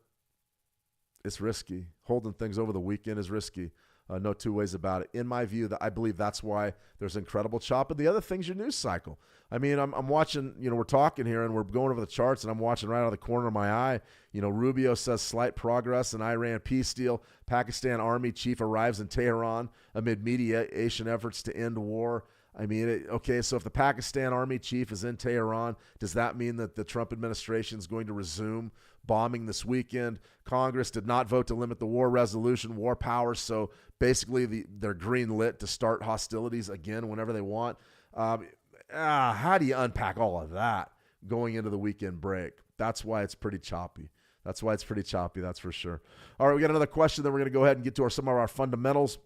it's risky. Holding things over the weekend is risky. No two ways about it. In my view, I believe that's why there's incredible chop. And the other thing's your news cycle. I'm watching, we're talking here and we're going over the charts and I'm watching right out of the corner of my eye. Rubio says slight progress in Iran peace deal. Pakistan army chief arrives in Tehran amid mediation efforts to end war. So if the Pakistan army chief is in Tehran, does that mean that the Trump administration is going to resume bombing this weekend. Congress did not vote to limit the war resolution, war powers, so basically they're green lit to start hostilities again whenever they want. How do you unpack all of that going into the weekend break? That's why it's pretty choppy. That's for sure. All right, we got another question, then we're going to go ahead and get to some of our fundamentals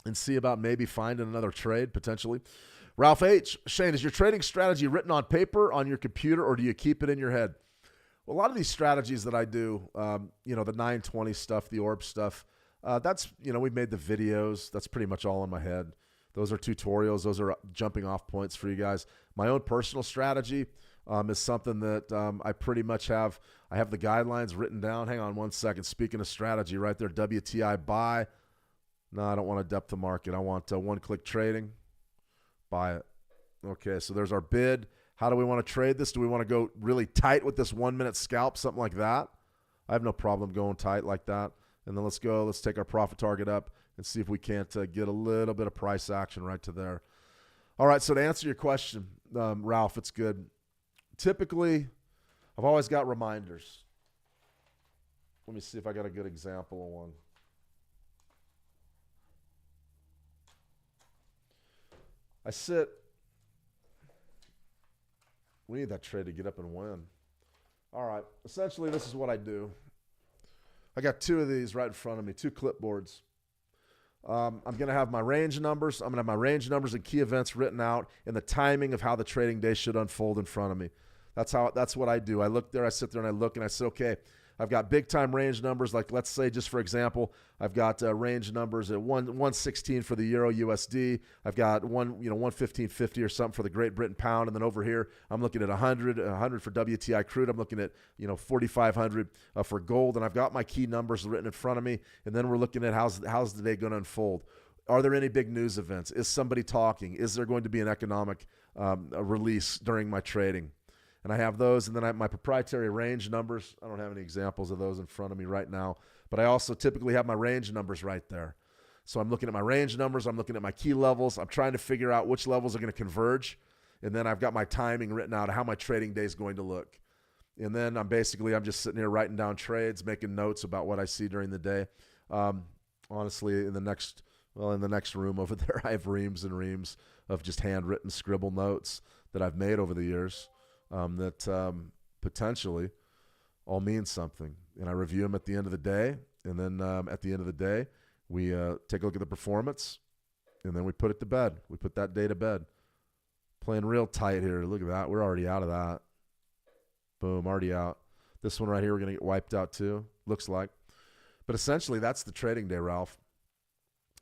and see about maybe finding another trade potentially. Ralph H. Shane, is your trading strategy written on paper, on your computer, or do you keep it in your head? Well, a lot of these strategies that I do, the 920 stuff, the ORB stuff, that's, we've made the videos. That's pretty much all in my head. Those are tutorials. Those are jumping off points for you guys. My own personal strategy is something that I pretty much have. I have the guidelines written down. Hang on one second. Speaking of strategy right there, WTI buy. No, I don't want to depth the market. I want one-click trading. Buy it. Okay, so there's our bid. How do we want to trade this? Do we want to go really tight with this 1 minute scalp, something like that? I have no problem going tight like that. And then let's go. Let's take our profit target up and see if we can't get a little bit of price action right to there. All right, so to answer your question, Ralph, it's good. Typically, I've always got reminders. Let me see if I got a good example of one. We need that trade to get up and win. All right, essentially this is what I do. I got two of these right in front of me, two clipboards. I'm going to have my range numbers. I'm going to have my range numbers and key events written out and the timing of how the trading day should unfold in front of me. That's what I do. I look there, I sit there and I look and I say, okay, I've got big time range numbers. Like let's say, just for example, I've got range numbers at 116 for the Euro USD. I've got 115.50 or something for the Great Britain pound. And then over here, I'm looking at 100 for WTI crude. I'm looking at 4,500 for gold. And I've got my key numbers written in front of me. And then we're looking at how's the day going to unfold. Are there any big news events? Is somebody talking? Is there going to be an economic release during my trading? And I have those, and then I have my proprietary range numbers. I don't have any examples of those in front of me right now, but I also typically have my range numbers right there. So I'm looking at my range numbers. I'm looking at my key levels. I'm trying to figure out which levels are going to converge. And then I've got my timing written out of how my trading day is going to look. And then I'm just sitting here writing down trades, making notes about what I see during the day. Honestly, in the next room over there, I have reams and reams of just handwritten scribble notes that I've made over the years. That potentially all mean something. And I review them at the end of the day. And then at the end of the day, we take a look at the performance, and then we put it to bed. We put that day to bed. Playing real tight here. Look at that. We're already out of that. Boom, already out. This one right here, we're going to get wiped out too, looks like. But essentially, that's the trading day, Ralph.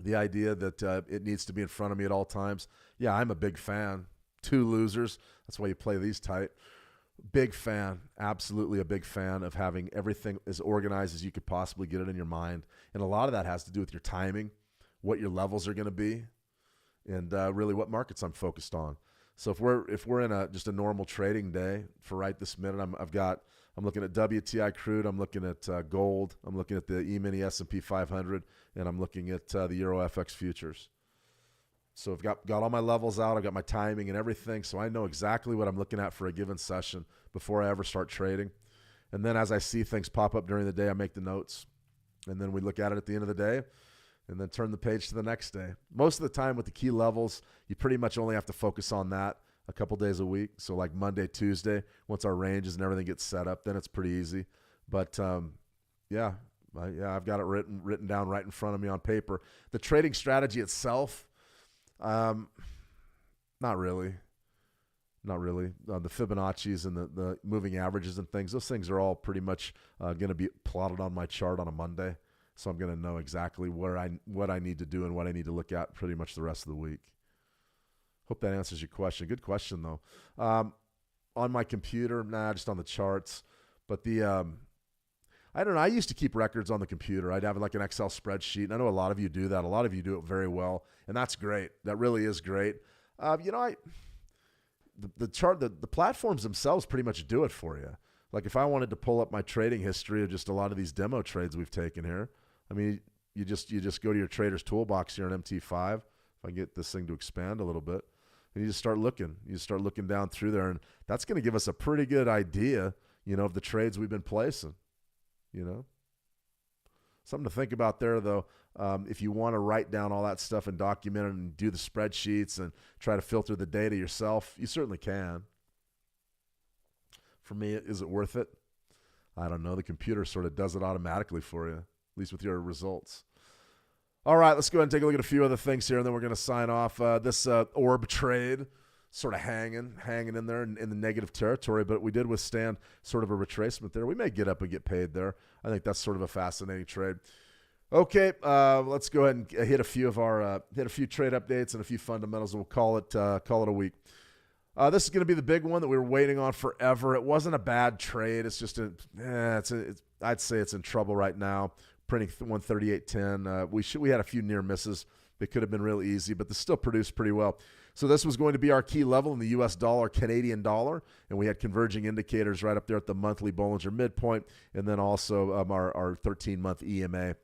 The idea that it needs to be in front of me at all times. Yeah, I'm a big fan. Two losers. That's why you play these tight. Big fan, absolutely a big fan of having everything as organized as you could possibly get it in your mind. And a lot of that has to do with your timing, what your levels are going to be, and really what markets I'm focused on. So if we're in just a normal trading day for right this minute, I'm looking at WTI crude, I'm looking at gold, I'm looking at the E-mini S&P 500, and I'm looking at the Euro FX futures. So I've got all my levels out. I've got my timing and everything. So I know exactly what I'm looking at for a given session before I ever start trading. And then as I see things pop up during the day, I make the notes. And then we look at it at the end of the day and then turn the page to the next day. Most of the time with the key levels, you pretty much only have to focus on that a couple days a week. So like Monday, Tuesday, once our ranges and everything gets set up, then it's pretty easy. But I've got it written down right in front of me on paper. The trading strategy itself, not really. The Fibonacci's and the moving averages and things, those things are all pretty much going to be plotted on my chart on a Monday. So I'm going to know exactly what I need to do and what I need to look at pretty much the rest of the week. Hope that answers your question. Good question, though. On my computer, just on the charts. But I don't know. I used to keep records on the computer. I'd have like an Excel spreadsheet. And I know a lot of you do that. A lot of you do it very well. And that's great. That really is great. The platforms themselves pretty much do it for you. Like if I wanted to pull up my trading history of just a lot of these demo trades we've taken here, I mean, you just go to your trader's toolbox here in MT5. If I get this thing to expand a little bit, and you just start looking. You start looking down through there, and that's going to give us a pretty good idea, of the trades we've been placing, Something to think about there, though. If you want to write down all that stuff and document it and do the spreadsheets and try to filter the data yourself, you certainly can. For me, is it worth it? I don't know. The computer sort of does it automatically for you, at least with your results. All right, let's go ahead and take a look at a few other things here, and then we're going to sign off. This ORB trade sort of hanging in there in the negative territory, but we did withstand sort of a retracement there. We may get up and get paid there. I think that's sort of a fascinating trade. Okay, let's go ahead and hit a few trade updates and a few fundamentals, and we'll call it a week. This is going to be the big one that we were waiting on forever. It wasn't a bad trade. It's just I'd say it's in trouble right now. Printing 138.10. We had a few near misses. They could have been real easy, but they still produced pretty well. So this was going to be our key level in the U.S. dollar, Canadian dollar, and we had converging indicators right up there at the monthly Bollinger midpoint, and then also our 13-month EMA.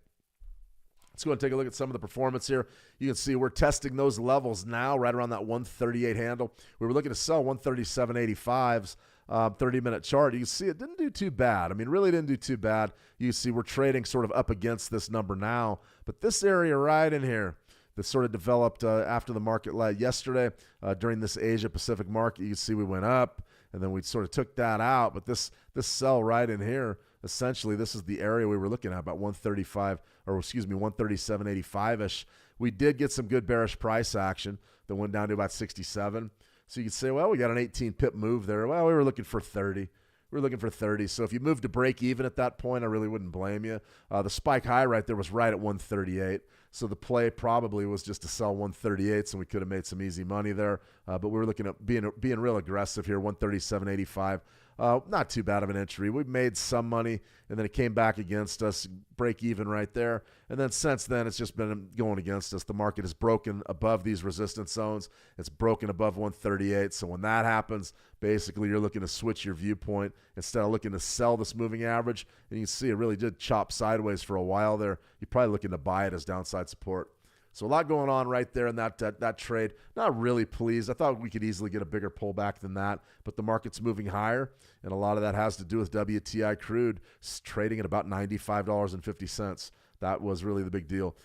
Let's go and take a look at some of the performance here. You can see we're testing those levels now right around that 138 handle. We were looking to sell 137.85s. 30-minute chart. You can see it didn't do too bad. I mean, really didn't do too bad. You can see we're trading sort of up against this number now. But this area right in here that sort of developed after the market light yesterday during this Asia-Pacific market, you can see we went up, and then we sort of took that out. But this sell right in here, essentially, this is the area we were looking at, about 137.85-ish. We did get some good bearish price action that went down to about 67. So you could say, well, we got an 18-pip move there. Well, we were looking for 30. We were looking for 30. So if you moved to break even at that point, I really wouldn't blame you. The spike high right there was right at 138. So the play probably was just to sell 138s, and we could have made some easy money there. But we were looking at being real aggressive here, 137.85. Not too bad of an entry. We made some money, and then it came back against us, break even right there. And then since then, it's just been going against us. The market has broken above these resistance zones. It's broken above 138. So when that happens, basically you're looking to switch your viewpoint instead of looking to sell this moving average. And you can see it really did chop sideways for a while there. You're probably looking to buy it as downside support. So a lot going on right there in that trade. Not really pleased. I thought we could easily get a bigger pullback than that, but the market's moving higher, and a lot of that has to do with WTI crude trading at about $95.50. That was really the big deal.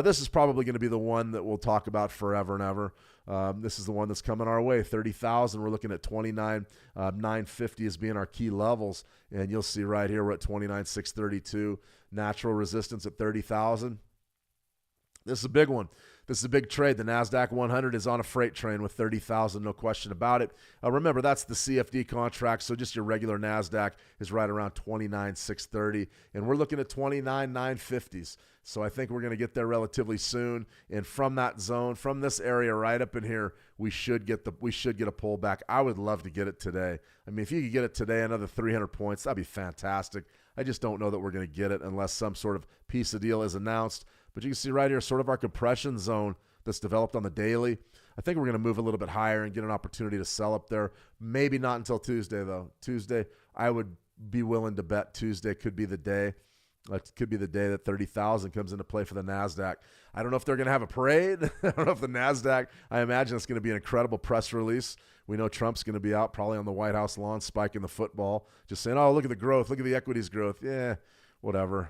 This is probably going to be the one that we'll talk about forever and ever. This is the one that's coming our way, 30,000. We're looking at 29,950 as being our key levels, and you'll see right here we're at 29,632. Natural resistance at 30,000. This is a big one. This is a big trade. The NASDAQ 100 is on a freight train with 30,000, no question about it. Remember, that's the CFD contract, so just your regular NASDAQ is right around 29,630, and we're looking at 29,950s. So I think we're going to get there relatively soon, and from that zone, from this area right up in here, we should get a pullback. I would love to get it today. I mean, if you could get it today, another 300 points, that'd be fantastic. I just don't know that we're going to get it unless some sort of piece of deal is announced. But you can see right here sort of our compression zone that's developed on the daily. I think we're going to move a little bit higher and get an opportunity to sell up there. Maybe not until Tuesday, though. Tuesday, I would be willing to bet Tuesday could be the day. It could be the day that 30,000 comes into play for the NASDAQ. I don't know if they're going to have a parade. I don't know if the NASDAQ, I imagine it's going to be an incredible press release. We know Trump's going to be out probably on the White House lawn spiking the football, just saying, oh, look at the growth. Look at the equities growth. Yeah, whatever.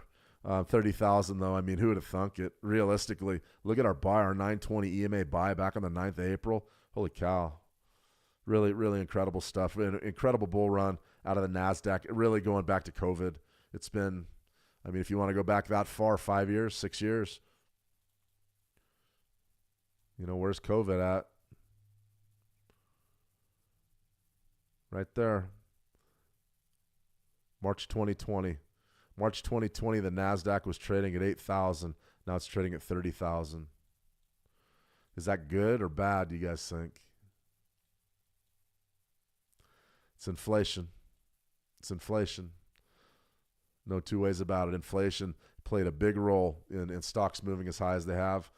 30,000, though, I mean, who would have thunk it? Realistically, look at our buy, our 920 EMA buy back on the 9th of April. Holy cow. Really, really incredible stuff. An incredible bull run out of the NASDAQ, really going back to COVID. It's been, I mean, if you want to go back that far, 5 years, 6 years, where's COVID at? Right there. March 2020. March 2020, the NASDAQ was trading at 8,000. Now it's trading at 30,000. Is that good or bad, do you guys think? It's inflation. It's inflation. No two ways about it. Inflation played a big role in stocks moving as high as they have.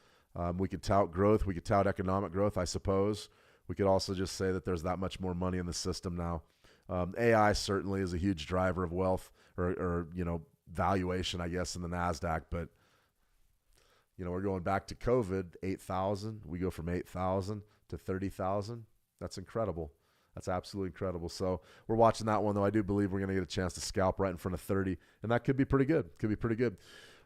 We could tout growth. We could tout economic growth, I suppose. We could also just say that there's that much more money in the system now. AI certainly is a huge driver of wealth or valuation, I guess, in the NASDAQ. But, we're going back to COVID, 8,000. We go from 8,000 to 30,000. That's incredible. That's absolutely incredible. So we're watching that one, though. I do believe we're going to get a chance to scalp right in front of 30, and that could be pretty good. Could be pretty good.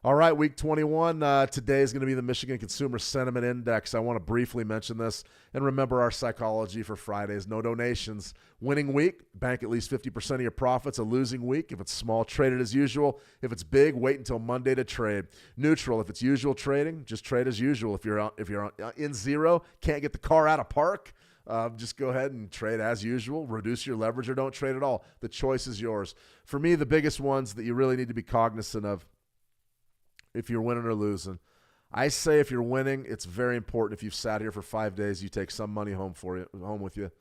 All right, week 21. Today is going to be the Michigan Consumer Sentiment Index. I want to briefly mention this. And remember our psychology for Fridays. No donations. Winning week, bank at least 50% of your profits. A losing week, if it's small, trade it as usual. If it's big, wait until Monday to trade. Neutral, if it's usual trading, just trade as usual. If you're in zero, can't get the car out of park, just go ahead and trade as usual. Reduce your leverage or don't trade at all. The choice is yours. For me, the biggest ones that you really need to be cognizant of, if you're winning or losing. I say if you're winning, it's very important. If you've sat here for 5 days, you take some money home with you.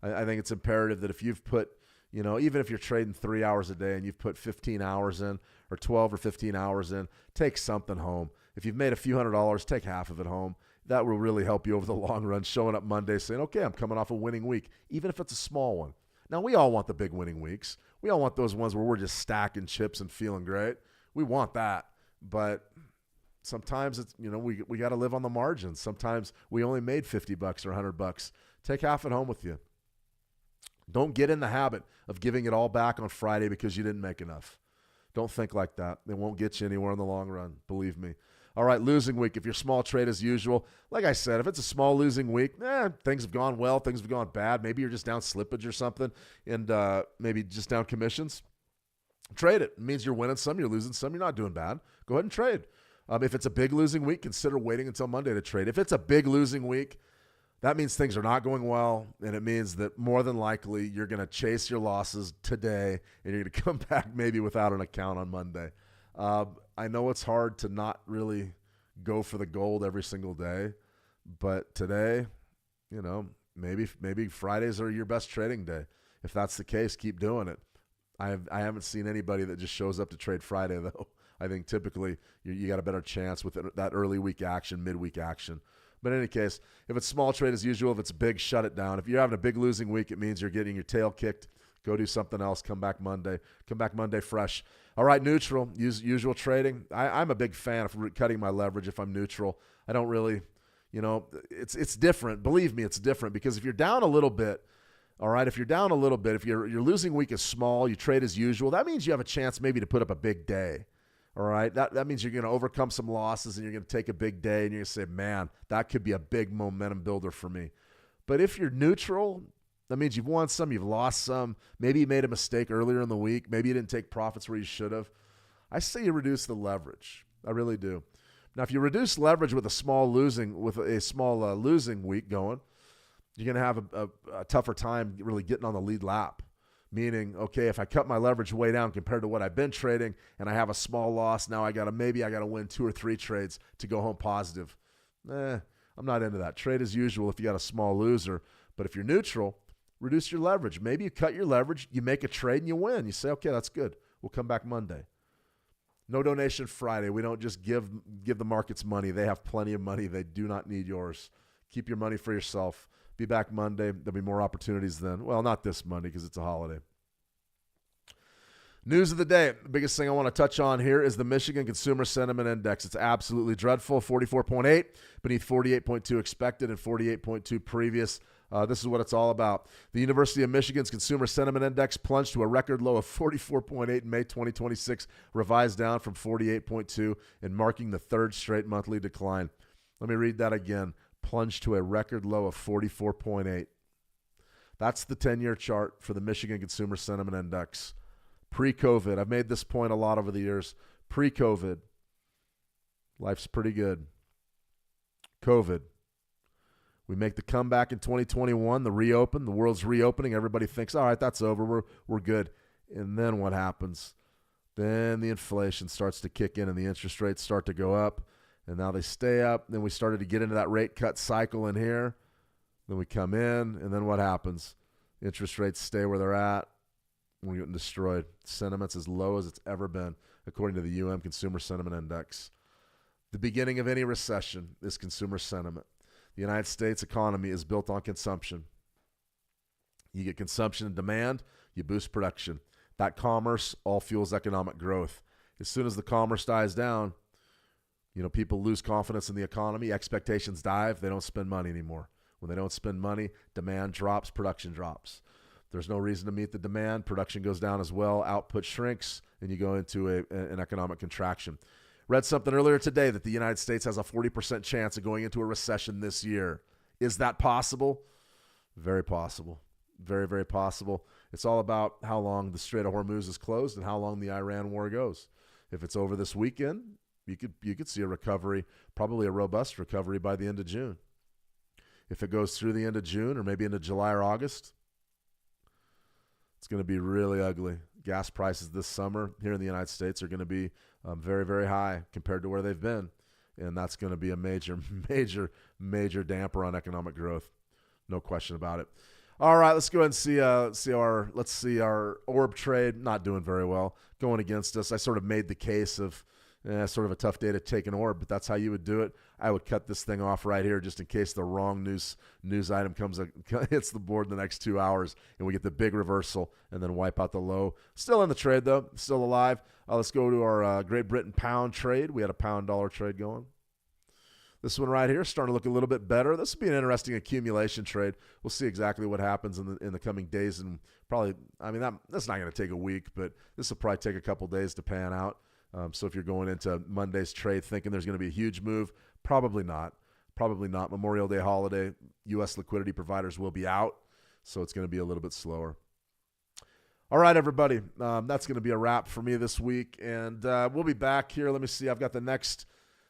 I think it's imperative that if you've put, even if you're trading 3 hours a day and you've put 15 hours in or 12 or 15 hours in, take something home. If you've made a few $100s, take half of it home. That will really help you over the long run, showing up Monday saying, okay, I'm coming off a winning week, even if it's a small one. Now, we all want the big winning weeks. We all want those ones where we're just stacking chips and feeling great. We want that. But sometimes it's, we got to live on the margins. Sometimes we only made $50 or $100. Take half at home with you. Don't get in the habit of giving it all back on Friday because you didn't make enough. Don't think like that. It won't get you anywhere in the long run. Believe me. All right, losing week. If you're small trade as usual, like I said, if it's a small losing week, things have gone well, things have gone bad. Maybe you're just down slippage or something, and maybe just down commissions. Trade it. It means you're winning some, you're losing some, you're not doing bad. Go ahead and trade. If it's a big losing week, consider waiting until Monday to trade. If it's a big losing week, that means things are not going well, and it means that more than likely you're going to chase your losses today, and you're going to come back maybe without an account on Monday. I know it's hard to not really go for the gold every single day, but today, maybe Fridays are your best trading day. If that's the case, keep doing it. I haven't seen anybody that just shows up to trade Friday, though. I think typically you got a better chance with that early week action, midweek action. But in any case, if it's small trade as usual, if it's big, shut it down. If you're having a big losing week, it means you're getting your tail kicked. Go do something else. Come back Monday. Come back Monday fresh. All right, neutral, usual trading. I'm a big fan of cutting my leverage if I'm neutral. I don't really, it's different. Believe me, it's different because if you're down a little bit, all right, if you're down a little bit, if your losing week is small, you trade as usual, that means you have a chance maybe to put up a big day. All right, that means you're going to overcome some losses and you're going to take a big day and you're going to say, man, that could be a big momentum builder for me. But if you're neutral, that means you've won some, you've lost some. Maybe you made a mistake earlier in the week. Maybe you didn't take profits where you should have. I say you reduce the leverage. I really do. Now, if you reduce leverage with a small losing week going, you're going to have a tougher time really getting on the lead lap. Meaning, okay, if I cut my leverage way down compared to what I've been trading and I have a small loss, now I got to win 2 or 3 trades to go home positive. I'm not into that. Trade as usual if you got a small loser. But if you're neutral, reduce your leverage. Maybe you cut your leverage, you make a trade and you win. You say, okay, that's good. We'll come back Monday. No donation Friday. We don't just give the markets money. They have plenty of money. They do not need yours. Keep your money for yourself. Be back Monday. There'll be more opportunities then. Well, not this Monday because it's a holiday. News of the day. The biggest thing I want to touch on here is the Michigan Consumer Sentiment Index. It's absolutely dreadful. 44.8 beneath 48.2 expected and 48.2 previous. This is what it's all about. The University of Michigan's Consumer Sentiment Index plunged to a record low of 44.8 in May 2026, revised down from 48.2 and marking the 3rd straight monthly decline. Let me read that again. Plunged to a record low of 44.8. That's the 10-year chart for the Michigan Consumer Sentiment Index. Pre-COVID, I've made this point a lot over the years. Pre-COVID, life's pretty good. COVID, we make the comeback in 2021, the world's reopening. Everybody thinks, all right, that's over, we're good. And then what happens? Then the inflation starts to kick in and the interest rates start to go up. And now they stay up. Then we started to get into that rate cut cycle in here. Then we come in, and then what happens? Interest rates stay where they're at. We're getting destroyed. Sentiment's as low as it's ever been, according to the Consumer Sentiment Index. The beginning of any recession is consumer sentiment. The United States economy is built on consumption. You get consumption and demand, you boost production. That commerce all fuels economic growth. As soon as the commerce dies down, people lose confidence in the economy. Expectations dive. They don't spend money anymore. When they don't spend money, demand drops, production drops. There's no reason to meet the demand. Production goes down as well. Output shrinks, and you go into an economic contraction. Read something earlier today that the United States has a 40% chance of going into a recession this year. Is that possible? Very possible. Very, very possible. It's all about how long the Strait of Hormuz is closed and how long the Iran war goes. If it's over this weekend, you could see a recovery, probably a robust recovery by the end of June. If it goes through the end of June or maybe into July or August, it's going to be really ugly. Gas prices this summer here in the United States are going to be very, very high compared to where they've been. And that's going to be a major, major, major damper on economic growth. No question about it. All right, let's go ahead and see our ORB trade not doing very well, going against us. I sort of made the case of sort of a tough day to take an ORB, but that's how you would do it. I would cut this thing off right here just in case the wrong news item hits the board in the next 2 hours and we get the big reversal and then wipe out the low. Still in the trade, though. Still alive. Let's go to our Great Britain pound trade. We had a pound-dollar trade going. This one right here is starting to look a little bit better. This will be an interesting accumulation trade. We'll see exactly what happens in the coming days, and probably, that's not going to take a week, but this will probably take a couple days to pan out. So if you're going into Monday's trade thinking there's going to be a huge move, probably not. Probably not. Memorial Day holiday, U.S. liquidity providers will be out, so it's going to be a little bit slower. All right, everybody. That's going to be a wrap for me this week, and we'll be back here. Let me see. I've got the next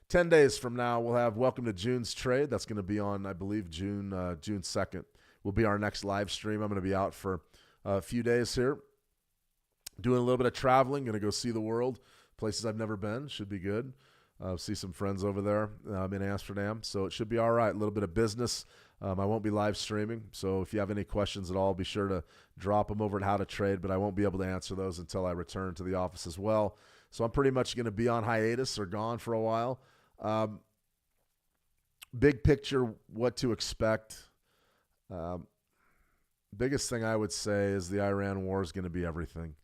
10 days from now, we'll have Welcome to June's Trade. That's going to be on, I believe, June 2nd. Will be our next live stream. I'm going to be out for a few days here, doing a little bit of traveling. Going to go see the world, places I've never been. Should be good. See some friends over there in Amsterdam. So it should be all right. A little bit of business. I won't be live streaming. So if you have any questions at all, be sure to drop them over at How to Trade. But I won't be able to answer those until I return to the office as well. So I'm pretty much going to be on hiatus or gone for a while. Big picture, what to expect. Biggest thing I would say is the Iran war is going to be everything.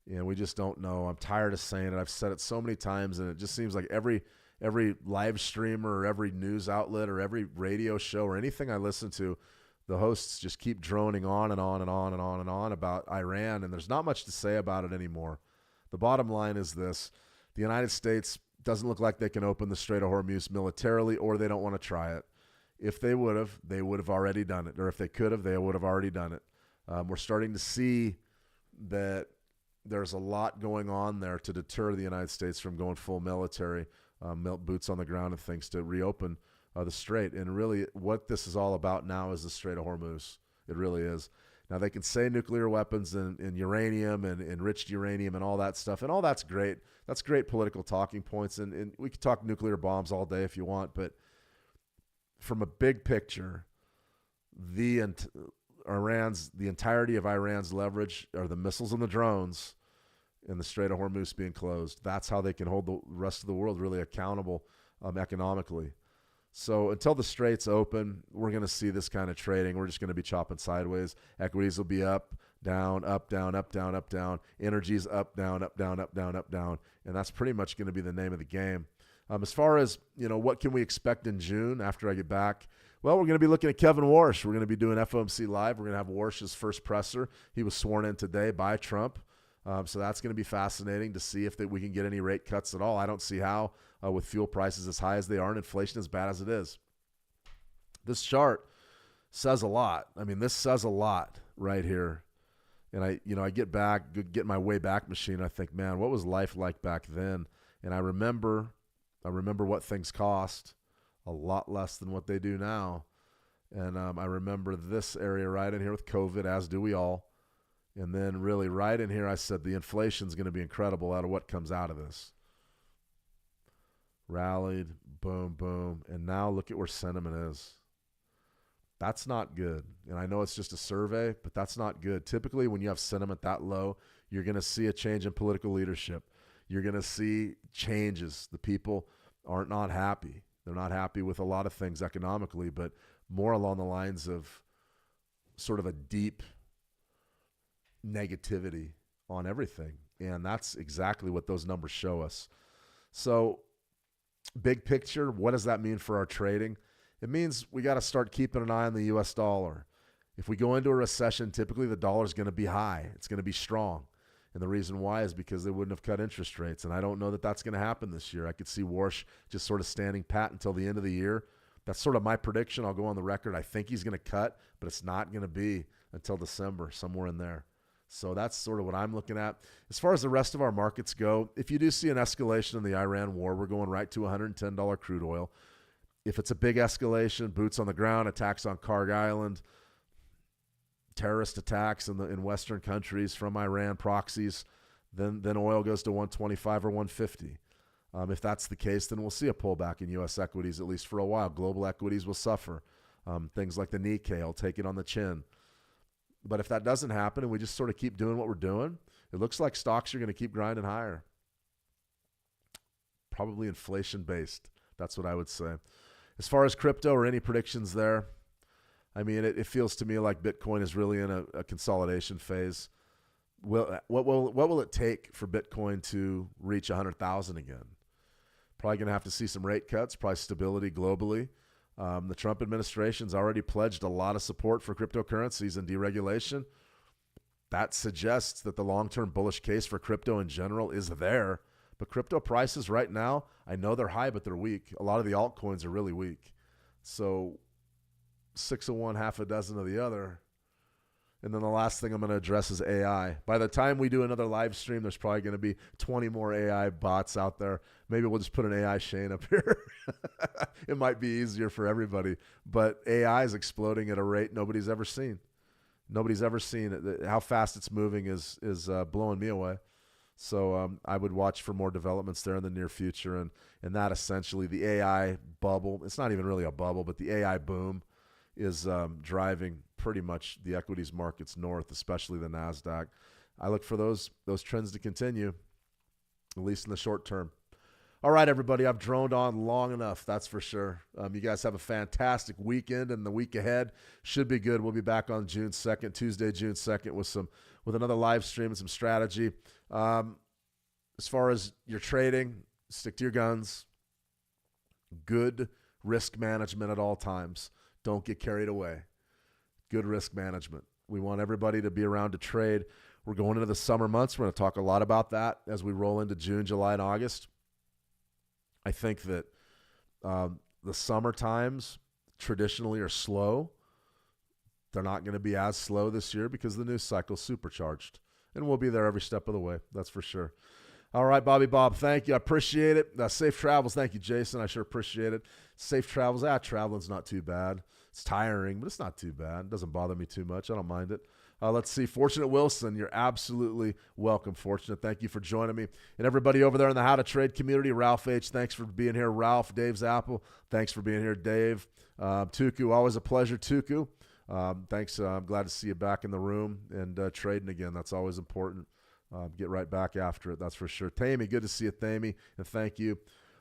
And we just don't know. I'm tired of saying it. I've said it so many times, and it just seems like every live streamer or every news outlet or every radio show or anything I listen to, the hosts just keep droning on and on and on and on and on about Iran, and there's not much to say about it anymore. The bottom line is this. The United States doesn't look like they can open the Strait of Hormuz militarily, or they don't want to try it. If they would have already done it. Or if they could have, they would have already done it. We're starting to see that there's a lot going on there to deter the United States from going full military, boots on the ground and things to reopen the Strait. And really what this is all about now is the Strait of Hormuz. It really is. Now, they can say nuclear weapons and uranium and enriched uranium and all that stuff, and all that's great. That's great political talking points, and we could talk nuclear bombs all day if you want, but from a big picture, the entirety of Iran's leverage are the missiles and the drones and the Strait of Hormuz being closed. That's how they can hold the rest of the world really accountable economically. So until the Strait's open, we're going to see this kind of trading. We're just going to be chopping sideways. Equities will be up, down, up, down, up, down, up, down. Energy's up, down, up, down, up, down, up, down. And that's pretty much going to be the name of the game. As far as, what can we expect in June after I get back? Well, we're going to be looking at Kevin Warsh. We're going to be doing FOMC Live. We're going to have Warsh's first presser. He was sworn in today by Trump. So that's going to be fascinating to see if we can get any rate cuts at all. I don't see how with fuel prices as high as they are and inflation as bad as it is. This chart says a lot. I mean, this says a lot right here. And I get my way back machine. I think, man, what was life like back then? And I remember what things cost, a lot less than what they do now. And I remember this area right in here with COVID, as do we all. And then really right in here, I said the inflation is going to be incredible out of what comes out of this. Rallied, boom, boom. And now look at where sentiment is. That's not good. And I know it's just a survey, but that's not good. Typically, when you have sentiment that low, you're going to see a change in political leadership. You're going to see changes. The people aren't not happy. They're not happy with a lot of things economically, but more along the lines of sort of a deep negativity on everything. And that's exactly what those numbers show us. So big picture, what does that mean for our trading? It means we got to start keeping an eye on the U.S. dollar. If we go into a recession, typically the dollar is going to be high. It's going to be strong. And the reason why is because they wouldn't have cut interest rates. And I don't know that that's going to happen this year. I could see Warsh just sort of standing pat until the end of the year. That's sort of my prediction. I'll go on the record. I think he's going to cut, but it's not going to be until December, somewhere in there. So that's sort of what I'm looking at. As far as the rest of our markets go, if you do see an escalation in the Iran war, we're going right to $110 crude oil. If it's a big escalation, boots on the ground, attacks on Karg Island, terrorist attacks in Western countries from Iran, proxies, then oil goes to 125 or 150. If that's the case, then we'll see a pullback in U.S. equities, at least for a while. Global equities will suffer. Things like the Nikkei will take it on the chin. But if that doesn't happen and we just sort of keep doing what we're doing, it looks like stocks are going to keep grinding higher. Probably inflation-based. That's what I would say. As far as crypto or any predictions there, I mean, it feels to me like Bitcoin is really in a consolidation phase. What will it take for Bitcoin to reach 100,000 again? Probably going to have to see some rate cuts, probably stability globally. The Trump administration's already pledged a lot of support for cryptocurrencies and deregulation. That suggests that the long-term bullish case for crypto in general is there. But crypto prices right now, I know they're high, but they're weak. A lot of the altcoins are really weak. So 6 of one, half a dozen of the other. And then the last thing I'm going to address is AI. By the time we do another live stream, there's probably going to be 20 more AI bots out there. Maybe we'll just put an AI Shane up here. It might be easier for everybody. But AI is exploding at a rate nobody's ever seen. Nobody's ever seen it. How fast it's moving is blowing me away. So I would watch for more developments there in the near future. And that essentially, the AI bubble, it's not even really a bubble, but the AI boom is driving pretty much the equities markets north, especially the NASDAQ. I look for those trends to continue, at least in the short term. All right, everybody, I've droned on long enough, that's for sure. You guys have a fantastic weekend, and the week ahead should be good. We'll be back on June 2nd, Tuesday, June 2nd, with another live stream and some strategy. As far as your trading, stick to your guns. Good risk management at all times. Don't get carried away. Good risk management. We want everybody to be around to trade. We're going into the summer months. We're going to talk a lot about that as we roll into June, July, and August. I think that the summer times traditionally are slow. They're not going to be as slow this year because the news cycle's supercharged. And we'll be there every step of the way. That's for sure. All right, Bobby Bob, thank you. I appreciate it. Safe travels. Thank you, Jason. I sure appreciate it. Safe travels. Traveling's not too bad. It's tiring, but it's not too bad. It doesn't bother me too much. I don't mind it. Let's see. Fortunate Wilson, you're absolutely welcome, Fortunate. Thank you for joining me. And everybody over there in the How to Trade community, Ralph H., thanks for being here. Ralph, Dave's Apple, thanks for being here, Dave. Tuku, always a pleasure, Tuku. Thanks. I'm glad to see you back in the room and trading again. That's always important. Get right back after it, that's for sure. Tammy, good to see you, Tammy, and thank you.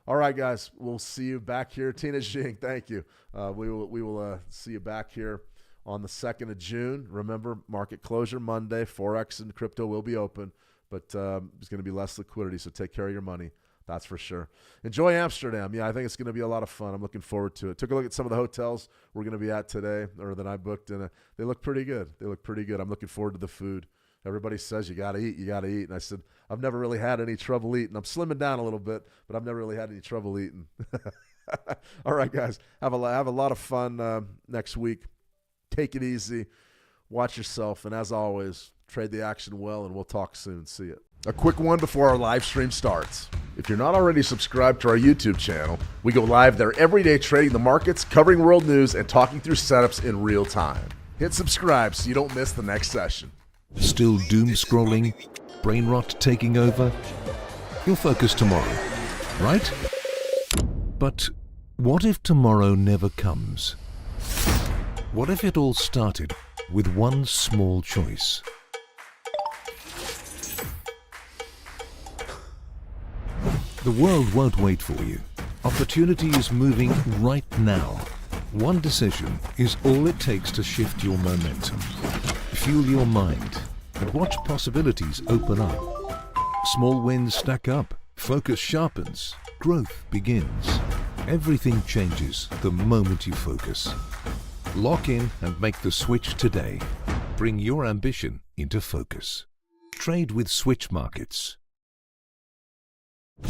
All right, guys, we'll see you back here. Tina Xing, thank you. We will see you back here on the 2nd of June. Remember, market closure Monday. Forex and crypto will be open, but there's going to be less liquidity, so take care of your money. That's for sure. Enjoy Amsterdam. Yeah, I think it's going to be a lot of fun. I'm looking forward to it. Took a look at some of the hotels we're going to be at today, or that I booked, and they look pretty good. I'm looking forward to the food. Everybody says you got to eat. And I said, I've never really had any trouble eating. I'm slimming down a little bit, but I've never really had any trouble eating. All right, guys, have a lot of fun next week. Take it easy. Watch yourself. And as always, trade the action well, and we'll talk soon. See you. A quick one before our live stream starts. If you're not already subscribed to our YouTube channel, we go live there every day trading the markets, covering world news, and talking through setups in real time. Hit subscribe so you don't miss the next session. Still doom scrolling? Brain rot taking over? You'll focus tomorrow, right? But what if tomorrow never comes? What if it all started with one small choice? The world won't wait for you. Opportunity is moving right now. One decision is all it takes to shift your momentum. Fuel your mind and watch possibilities open up. Small wins stack up, focus sharpens, growth begins. Everything changes the moment you focus. Lock in and make the switch today. Bring your ambition into focus. Trade with Switch Markets.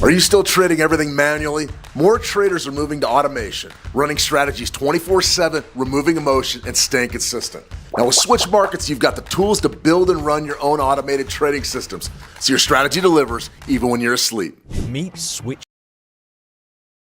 Are you still trading everything manually? More traders are moving to automation, running strategies 24/7, removing emotion, and staying consistent. Now with Switch Markets, you've got the tools to build and run your own automated trading systems, so your strategy delivers even when you're asleep. Meet Switch